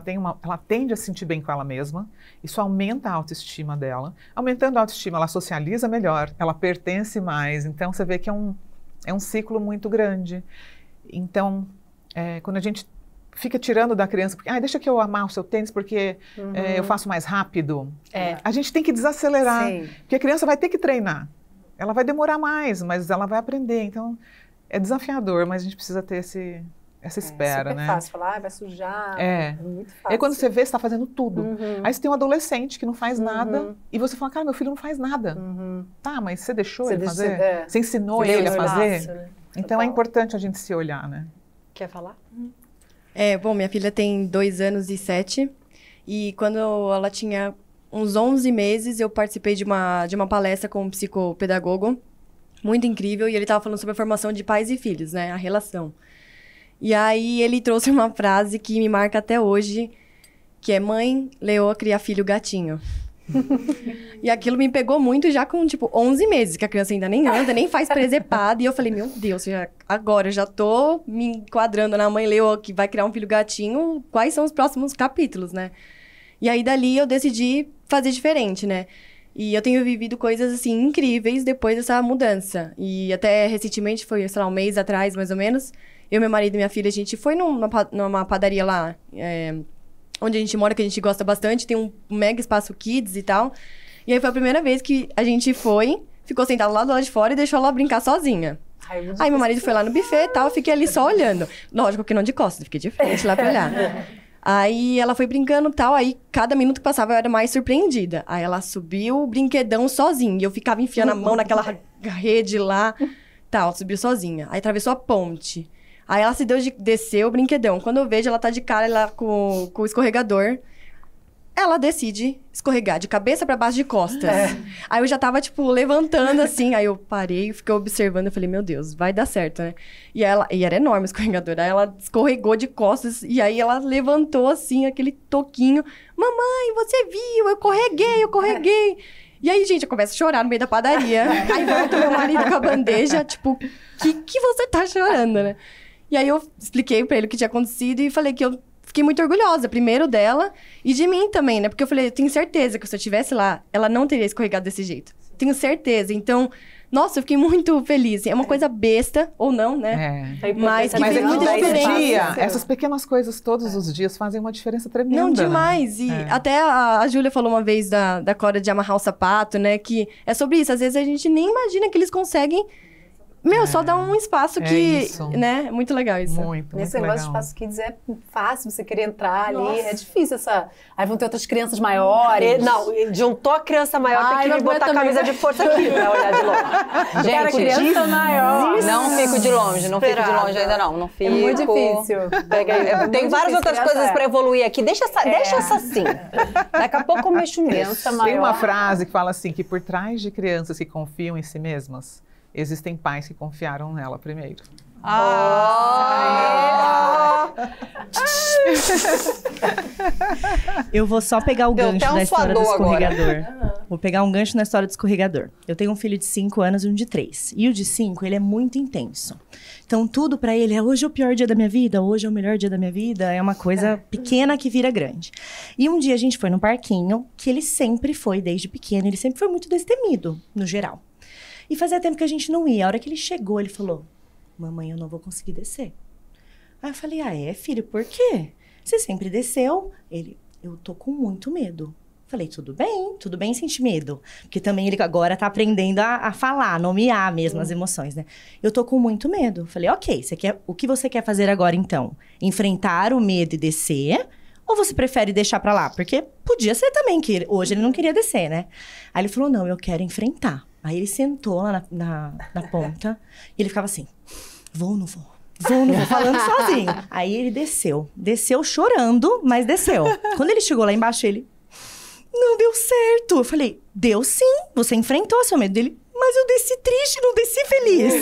tende a se sentir bem com ela mesma, isso aumenta a autoestima dela. Aumentando a autoestima, ela socializa melhor, ela pertence mais, então você vê que é um ciclo muito grande. Então, quando a gente fica tirando da criança, porque deixa que eu amarro o seu tênis porque eu faço mais rápido. A gente tem que desacelerar, porque a criança vai ter que treinar. Ela vai demorar mais, mas ela vai aprender. Então, é desafiador, mas a gente precisa ter essa espera, né? É fácil falar, vai sujar, é muito fácil. É quando você vê, você está fazendo tudo. Aí você tem um adolescente que não faz nada, e você fala, cara, meu filho não faz nada. Tá, mas você deixou ele fazer? Você ensinou ele a fazer? Né? Então, é importante a gente se olhar, né? Quer falar? Bom, minha filha tem 2 anos e 7, e quando ela tinha uns 11 meses, eu participei de uma palestra com um psicopedagogo, muito incrível, e ele estava falando sobre a formação de pais e filhos, né, a relação. E aí ele trouxe uma frase que me marca até hoje, que é: mãe, leoa cria filho gatinho. E aquilo me pegou muito já com, 11 meses, que a criança ainda nem anda, nem faz presepada. E eu falei, meu Deus, agora eu já tô me enquadrando na mãe leoa que vai criar um filho gatinho. Quais são os próximos capítulos, né? E aí, dali, eu decidi fazer diferente, né? E eu tenho vivido coisas, assim, incríveis depois dessa mudança. E até recentemente, foi, sei lá, um mês atrás, mais ou menos, eu, meu marido e minha filha, a gente foi numa padaria lá, onde a gente mora, que a gente gosta bastante, tem um mega espaço kids e tal. E aí foi a primeira vez que a gente ficou sentado lá do lado de fora e deixou ela brincar sozinha. Aí meu marido foi lá no buffet e tal, eu fiquei ali só olhando. Lógico que não de costas, fiquei de frente lá pra olhar. Aí ela foi brincando e tal, aí cada minuto que passava eu era mais surpreendida. Aí ela subiu o brinquedão sozinha, e eu ficava enfiando a mão naquela rede lá, tal, subiu sozinha. Aí atravessou a ponte. Aí ela se desceu o brinquedão. Quando eu vejo, ela tá de cara lá com o escorregador. Ela decide escorregar de cabeça pra baixo de costas. Aí eu já tava, levantando assim. Aí eu parei, fiquei observando. Eu falei, meu Deus, vai dar certo, né? E era enorme o escorregador. Aí ela escorregou de costas. E aí ela levantou assim, aquele toquinho. Mamãe, você viu? Eu correguei. E aí, gente, eu começo a chorar no meio da padaria. Aí volta meu marido com a bandeja. Que você tá chorando, né? E aí eu expliquei pra ele o que tinha acontecido e falei que eu fiquei muito orgulhosa, primeiro dela e de mim também, né? Porque eu falei, eu tenho certeza que se eu estivesse lá, ela não teria escorregado desse jeito. Tenho certeza. Então, nossa, eu fiquei muito feliz. É uma coisa besta, ou não, né? Mas que fez muita diferença. Essas pequenas coisas todos os dias fazem uma diferença tremenda. Não, demais. Né? E até a Júlia falou uma vez da Cora de amarrar o sapato, né? Que é sobre isso. Às vezes a gente nem imagina que eles conseguem só dá um espaço que, isso. né? Muito legal isso. Muito Nesse negócio de legal. Espaço Kids é fácil você querer entrar ali. É difícil essa... Aí vão ter outras crianças maiores. Não, juntou a criança maior, tem que me botar a camisa de força aqui pra olhar de longe. Gente, criança maior. Não fico de longe, não fico de longe ainda não. Não fico. É muito difícil. Tem várias outras coisas pra evoluir aqui. Deixa essa assim. Daqui a pouco eu mexo nisso. Criança maior. Tem uma frase que fala assim, que por trás de crianças que confiam em si mesmas, existem pais que confiaram nela primeiro. Eu vou só pegar o Deu gancho até um da história do suador agora. escorregador. Vou pegar um gancho na história do escorregador. Eu tenho um filho de 5 anos e um de 3. E o de 5, ele é muito intenso. Então, tudo pra ele é hoje é o pior dia da minha vida, hoje é o melhor dia da minha vida. É uma coisa pequena que vira grande. E um dia a gente foi num parquinho, que ele sempre foi, desde pequeno, ele sempre foi muito destemido, no geral. E fazia tempo que a gente não ia. A hora que ele chegou, ele falou: mamãe, eu não vou conseguir descer. Aí eu falei: ah, é, filho, por quê? Você sempre desceu? Ele: eu tô com muito medo. Falei: tudo bem sentir medo. Porque também ele agora tá aprendendo a falar, nomear mesmo as emoções, né? Eu tô com muito medo. Falei: ok, o que você quer fazer agora então? Enfrentar o medo e descer? Ou você prefere deixar pra lá? Porque podia ser também, que hoje ele não queria descer, né? Aí ele falou: não, eu quero enfrentar. Aí ele sentou lá na ponta e ele ficava assim: vou ou não vou? Vou ou não vou? Falando sozinho. Aí ele desceu chorando, mas desceu. Quando ele chegou lá embaixo, ele: não deu certo. Eu falei: deu sim, você enfrentou seu medo. Dele: mas eu desci triste, não desci feliz.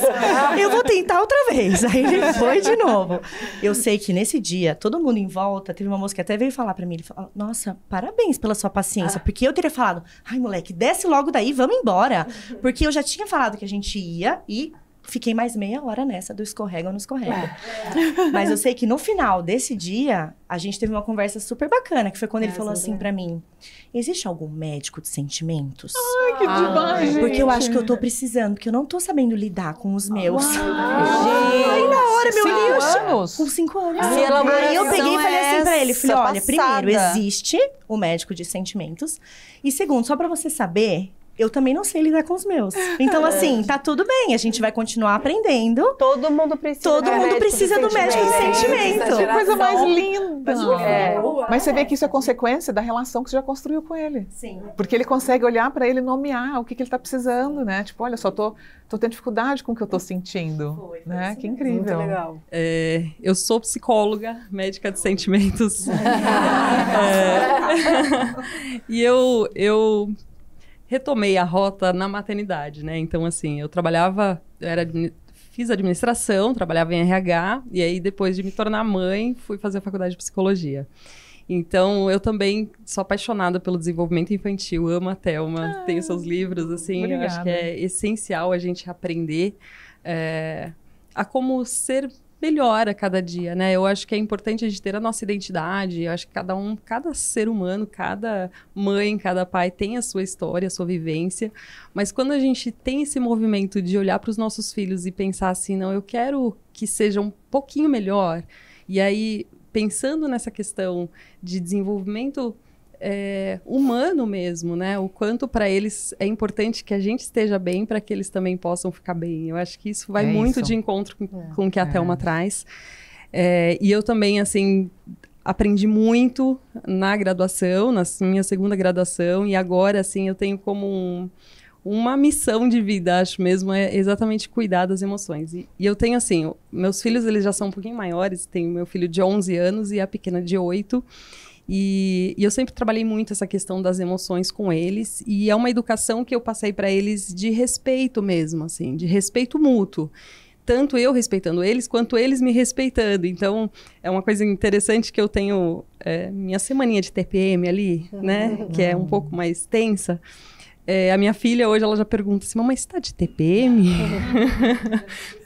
Eu vou tentar outra vez. Aí ele foi de novo. Eu sei que nesse dia, todo mundo em volta, teve uma moça que até veio falar pra mim, ele falou: nossa, parabéns pela sua paciência. Porque eu teria falado: ai, moleque, desce logo daí, vamos embora. Porque eu já tinha falado que a gente ia e fiquei mais meia hora nessa do escorrega ou não escorrega. Mas eu sei que no final desse dia, a gente teve uma conversa super bacana, que foi quando ele falou assim pra mim: existe algum médico de sentimentos? Ai, que demais, gente. Porque eu acho que eu tô precisando, porque eu não tô sabendo lidar com os meus. Gente, Aí na hora, meu 5 lixo. anos? Com 5 anos. Que elaboração Aí eu peguei e falei assim pra ele, falei: olha, passada. primeiro, existe o médico de sentimentos. E segundo, só pra você saber, eu também não sei lidar com os meus. Então, assim, tá tudo bem. A gente vai continuar aprendendo. Todo mundo precisa Todo mundo precisa do médico de sentimento. Que coisa mais linda. É. Mas você vê que isso é consequência da relação que você já construiu com ele. Sim. Porque ele consegue olhar pra ele e nomear o que ele tá precisando, né? Tipo, olha, só tô tendo dificuldade com o que eu tô sentindo. Né? Que incrível. Muito legal. Eu sou psicóloga, médica de sentimentos. E eu retomei a rota na maternidade, né? Então, assim, fiz administração, trabalhava em RH, e aí, depois de me tornar mãe, fui fazer a faculdade de psicologia. Então, eu também sou apaixonada pelo desenvolvimento infantil, amo a Thelma, tenho seus livros, assim, eu acho que é essencial a gente aprender a como ser melhor a cada dia, né? Eu acho que é importante a gente ter a nossa identidade, eu acho que cada ser humano, cada mãe, cada pai tem a sua história, a sua vivência, mas quando a gente tem esse movimento de olhar para os nossos filhos e pensar assim, não, eu quero que seja um pouquinho melhor, e aí, pensando nessa questão de desenvolvimento humano mesmo, né? O quanto para eles é importante que a gente esteja bem para que eles também possam ficar bem. Eu acho que isso vai muito de encontro com o que a Thelma traz. E eu também, assim, aprendi muito na graduação, na minha segunda graduação, e agora, assim, eu tenho como uma missão de vida, acho mesmo, é exatamente cuidar das emoções. E eu tenho, assim, meus filhos, eles já são um pouquinho maiores, tenho meu filho de 11 anos e a pequena de 8, e eu sempre trabalhei muito essa questão das emoções com eles, e é uma educação que eu passei para eles de respeito mesmo, assim, de respeito mútuo. Tanto eu respeitando eles, quanto eles me respeitando. Então, é uma coisa interessante que eu tenho minha semaninha de TPM ali, né? Que é um pouco mais tensa. A minha filha hoje, ela já pergunta assim, mamãe, você tá de TPM?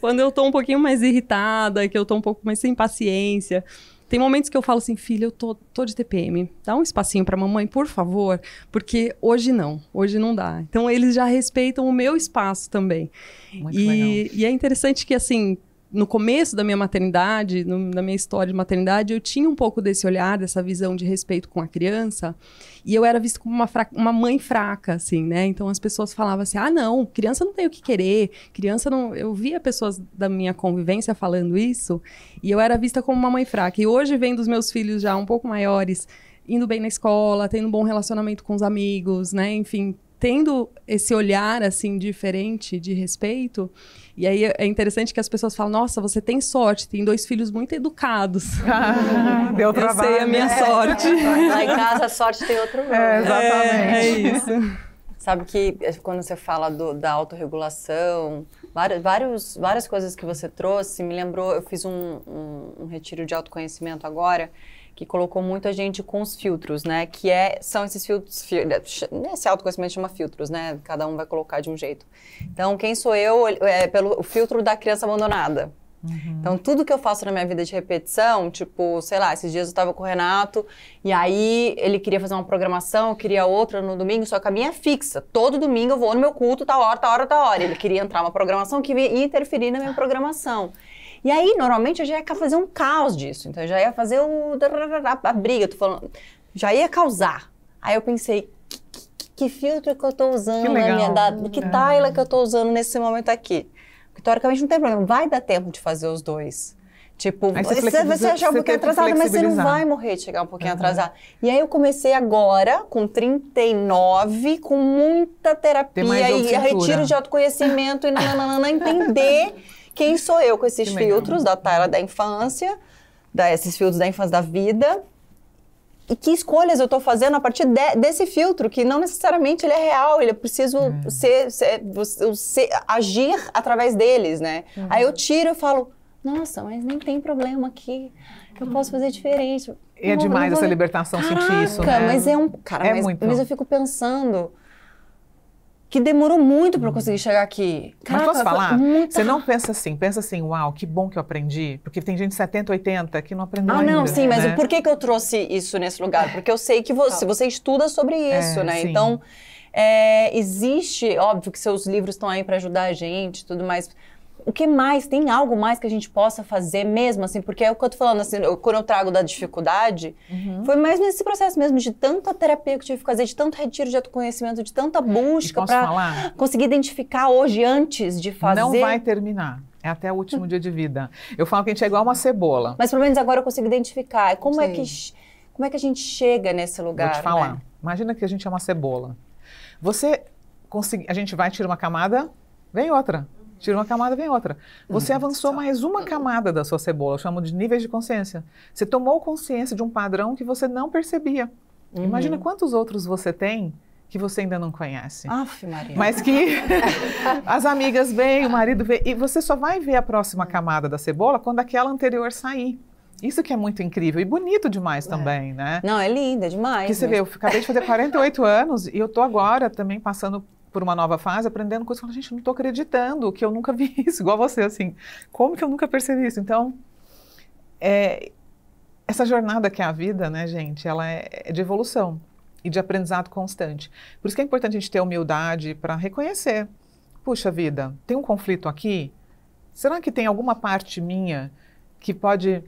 Quando eu tô um pouquinho mais irritada, que eu tô um pouco mais sem paciência... Tem momentos que eu falo assim, filha, eu tô de TPM, dá um espacinho pra mamãe, por favor, porque hoje não dá. Então, eles já respeitam o meu espaço também. E é interessante que, assim, no começo da minha maternidade, na minha história de maternidade, eu tinha um pouco desse olhar, dessa visão de respeito com a criança, e eu era vista como uma mãe fraca, assim, né? Então as pessoas falavam assim, não, criança não tem o que querer, criança não... Eu via pessoas da minha convivência falando isso, e eu era vista como uma mãe fraca. E hoje, vendo os meus filhos já um pouco maiores, indo bem na escola, tendo um bom relacionamento com os amigos, né? Enfim, tendo esse olhar, assim, diferente de respeito. E aí é interessante que as pessoas falam, nossa, você tem sorte, tem 2 filhos muito educados. Deu trabalho. Eu sei a minha sorte. Lá em casa a sorte tem outro nome. Exatamente. É isso. Sabe que quando você fala da autorregulação, várias coisas que você trouxe, me lembrou, eu fiz um retiro de autoconhecimento agora, que colocou muita gente com os filtros, né? São esses filtros, esse autoconhecimento chama filtros, né? Cada um vai colocar de um jeito. Então, quem sou eu pelo filtro da criança abandonada. Então, tudo que eu faço na minha vida de repetição, tipo, sei lá, esses dias eu tava com o Renato, e aí ele queria fazer uma programação, eu queria outra no domingo, só que a minha é fixa. Todo domingo eu vou no meu culto, tal hora. Ele queria entrar uma programação que ia interferir na minha programação. E aí, normalmente, eu já ia fazer um caos disso. Então, eu já ia fazer a briga, tô falando, já ia causar. Aí eu pensei, que filtro que eu tô usando, que legal. Que Tayla que eu tô usando nesse momento aqui? Porque, teoricamente, não tem problema, vai dar tempo de fazer os dois. Tipo, você vai chegar um pouquinho atrasado, mas você não vai morrer de chegar um pouquinho atrasado. E aí eu comecei agora, com 39, com muita terapia e retiro de autoconhecimento e entender quem sou eu com esses filtros da Tayla da infância, esses filtros da infância da vida, e que escolhas eu estou fazendo a partir desse filtro, que não necessariamente ele é real, ele é preciso agir através deles, né? Aí eu tiro e falo, nossa, mas nem tem problema aqui, eu posso fazer diferente. E é demais essa libertação, sentir isso, né? Mas mas eu fico pensando que demorou muito para eu conseguir chegar aqui. Mas posso falar? Você não pensa assim, uau, que bom que eu aprendi, porque tem gente de 70, 80 que não aprendeu ainda. Não, sim, mas né? Por que eu trouxe isso nesse lugar? Porque eu sei que você estuda sobre isso, né? Sim. Então, existe, óbvio que seus livros estão aí para ajudar a gente, tudo mais. O que mais? Tem algo mais que a gente possa fazer mesmo, assim? Porque é o que eu tô falando, assim, quando eu trago da dificuldade, foi mais nesse processo mesmo de tanta terapia que eu tive que fazer, de tanto retiro de autoconhecimento, de tanta busca para conseguir identificar hoje, antes de fazer. Não vai terminar. É até o último dia de vida. Eu falo que a gente é igual uma cebola. Mas pelo menos agora eu consigo identificar. Como é que a gente chega nesse lugar? Vou te falar. Né? Imagina que a gente é uma cebola. A gente vai, tira uma camada, vem outra. Tira uma camada, vem outra. Você avançou mais uma camada da sua cebola, eu chamo de níveis de consciência. Você tomou consciência de um padrão que você não percebia. Imagina quantos outros você tem que você ainda não conhece. Aff, Maria. Mas que as amigas veem, o marido vê, e você só vai ver a próxima camada da cebola quando aquela anterior sair. Isso que é muito incrível e bonito demais também, né? Não, é lindo, é demais. Porque você vê, eu acabei de fazer 48 anos e eu tô agora também passando por uma nova fase, aprendendo coisas, falando, gente, eu não tô acreditando que eu nunca vi isso, igual você, assim, como que eu nunca percebi isso? Então, essa jornada que é a vida, né, gente, ela é de evolução e de aprendizado constante. Por isso que é importante a gente ter humildade para reconhecer, puxa vida, tem um conflito aqui? Será que tem alguma parte minha que pode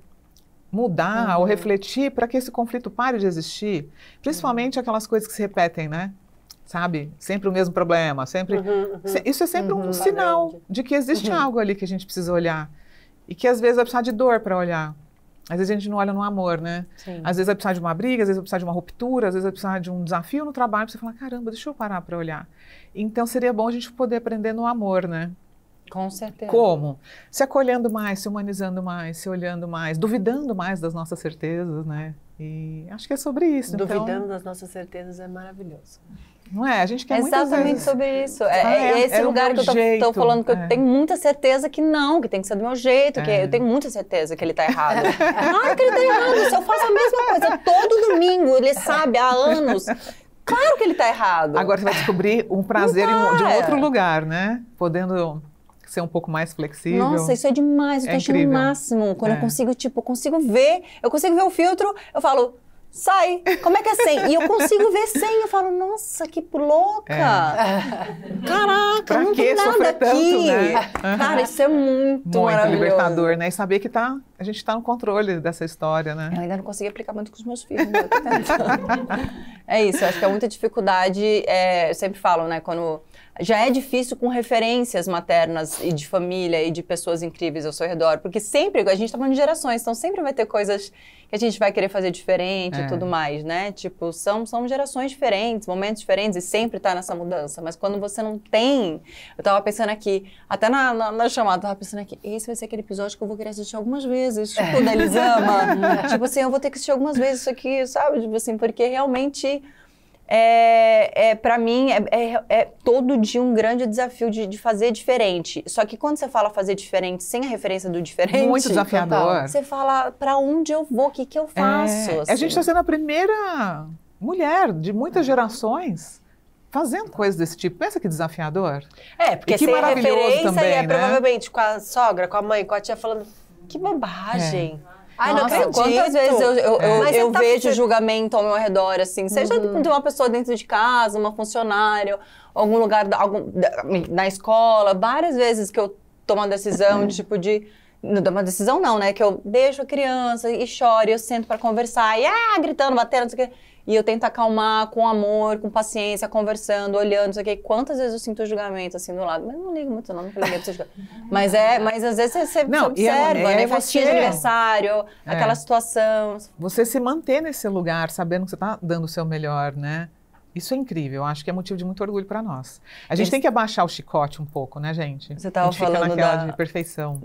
mudar ou refletir para que esse conflito pare de existir? Principalmente aquelas coisas que se repetem, né? Sabe? Sempre o mesmo problema, sempre... Isso é sempre um sinal de que existe algo ali que a gente precisa olhar. E que às vezes vai precisar de dor para olhar. Às vezes a gente não olha no amor, né? Sim. Às vezes vai precisar de uma briga, às vezes vai precisar de uma ruptura, às vezes vai precisar de um desafio no trabalho, para você falar, caramba, deixa eu parar para olhar. Então seria bom a gente poder aprender no amor, né? Com certeza. Como? Se acolhendo mais, se humanizando mais, se olhando mais, duvidando mais das nossas certezas, né? E acho que é sobre isso. Duvidando das nossas certezas é maravilhoso. Não é? A gente quer muitas exatamente vezes... sobre isso. Esse lugar que eu tô falando que eu tenho muita certeza que não, que tem que ser do meu jeito, que eu tenho muita certeza que ele tá errado. Claro que ele tá errado. Se eu faço a mesma coisa todo domingo, ele sabe há anos. Claro que ele tá errado. Agora você vai descobrir um prazer de um outro lugar, né? Podendo ser um pouco mais flexível. Nossa, isso é demais. Eu tô achando o máximo. Quando eu consigo ver o filtro, eu falo... sai. Como é que é 100? E eu consigo ver 100. Eu falo, nossa, que louca. Caraca, pra não que tem nada sofrer aqui. tanto, né? Cara, isso é muito maravilhoso. Libertador, né? E saber que a gente tá no controle dessa história, né? Eu ainda não consegui aplicar muito com os meus filhos. Né? É isso, eu acho que é muita dificuldade. Eu sempre falo, né? Quando já é difícil com referências maternas e de família e de pessoas incríveis ao seu redor, porque sempre, a gente tá falando de gerações, então sempre vai ter coisas que a gente vai querer fazer diferente e tudo mais, né? Tipo, são gerações diferentes, momentos diferentes e sempre tá nessa mudança. Mas quando você não tem... Eu tava pensando aqui, até na chamada, eu tava pensando aqui, esse vai ser aquele episódio que eu vou querer assistir algumas vezes, tipo, da Elisama. Tipo assim, eu vou ter que assistir algumas vezes isso aqui, sabe? Tipo assim, porque realmente... Pra mim, é todo dia um grande desafio de fazer diferente. Só que quando você fala fazer diferente sem a referência do diferente... Muito desafiador. Você fala, pra onde eu vou? O que eu faço? A gente está sendo a primeira mulher de muitas gerações fazendo coisas desse tipo. Pensa que desafiador. Porque que sem a maravilhoso referência também, e né? Provavelmente com a sogra, com a mãe, com a tia falando, que bobagem. Ai, não acredito. Quantas vezes eu vejo julgamento ao meu redor, assim, seja de uma pessoa dentro de casa, uma funcionária, algum lugar, na escola, várias vezes que eu tomo uma decisão, tipo de... Não, uma decisão não, né? Que eu deixo a criança e choro, e eu sento pra conversar, e gritando, batendo, não sei o quê. E eu tento acalmar com amor, com paciência, conversando, olhando, não sei o quê. Quantas vezes eu sinto o julgamento, assim, do lado? Mas eu não ligo muito, não liguei pra você julgar. Mas às vezes você observa, né? Festinha de aniversário, aquela situação. Você se manter nesse lugar, sabendo que você tá dando o seu melhor, né? Isso é incrível, acho que é motivo de muito orgulho para nós. A gente tem que abaixar o chicote um pouco, né, gente? Você estava falando de perfeição.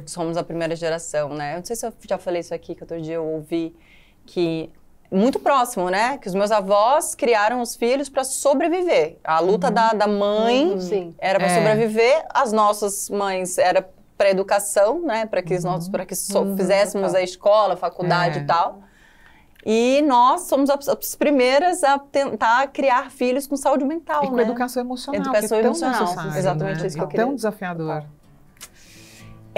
Que somos a primeira geração, né? Eu não sei se eu já falei isso aqui, que outro dia eu ouvi que... Muito próximo, né? Que os meus avós criaram os filhos para sobreviver. A luta da mãe era para sobreviver, as nossas mães era para educação, né? Para que fizéssemos a escola, faculdade e tal. E nós somos as primeiras a tentar criar filhos com saúde mental, e com educação emocional. Educação emocional, exatamente isso que eu queria. É tão desafiador.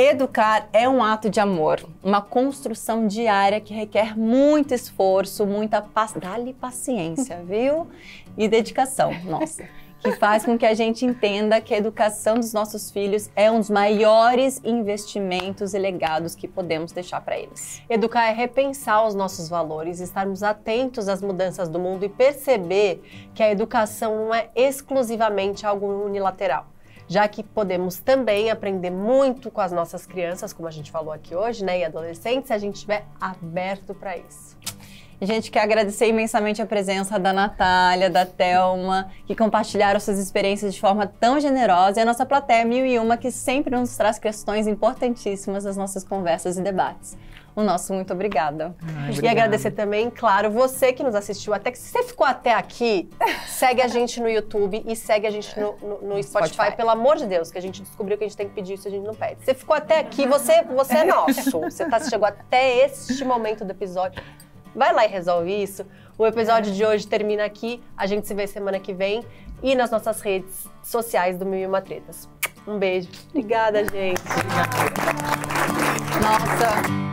Educar é um ato de amor, uma construção diária que requer muito esforço, muita paciência, viu? E dedicação, nossa. Que faz com que a gente entenda que a educação dos nossos filhos é um dos maiores investimentos e legados que podemos deixar para eles. Educar é repensar os nossos valores, estarmos atentos às mudanças do mundo e perceber que a educação não é exclusivamente algo unilateral. Já que podemos também aprender muito com as nossas crianças, como a gente falou aqui hoje, né, e adolescentes, se a gente estiver aberto para isso. A gente quer agradecer imensamente a presença da Natália, da Thelma, que compartilharam suas experiências de forma tão generosa, e a nossa plateia 1001, que sempre nos traz questões importantíssimas nas nossas conversas e debates. O nosso muito obrigada. E agradecer também, claro, você que nos assistiu até que... Se você ficou até aqui, segue a gente no YouTube e segue a gente no Spotify, pelo amor de Deus, que a gente descobriu que a gente tem que pedir isso e a gente não pede. Você ficou até aqui, você é nosso. Você chegou até este momento do episódio. Vai lá e resolve isso. O episódio de hoje termina aqui. A gente se vê semana que vem e nas nossas redes sociais do 1001 Tretas. Um beijo. Obrigada, gente. Nossa...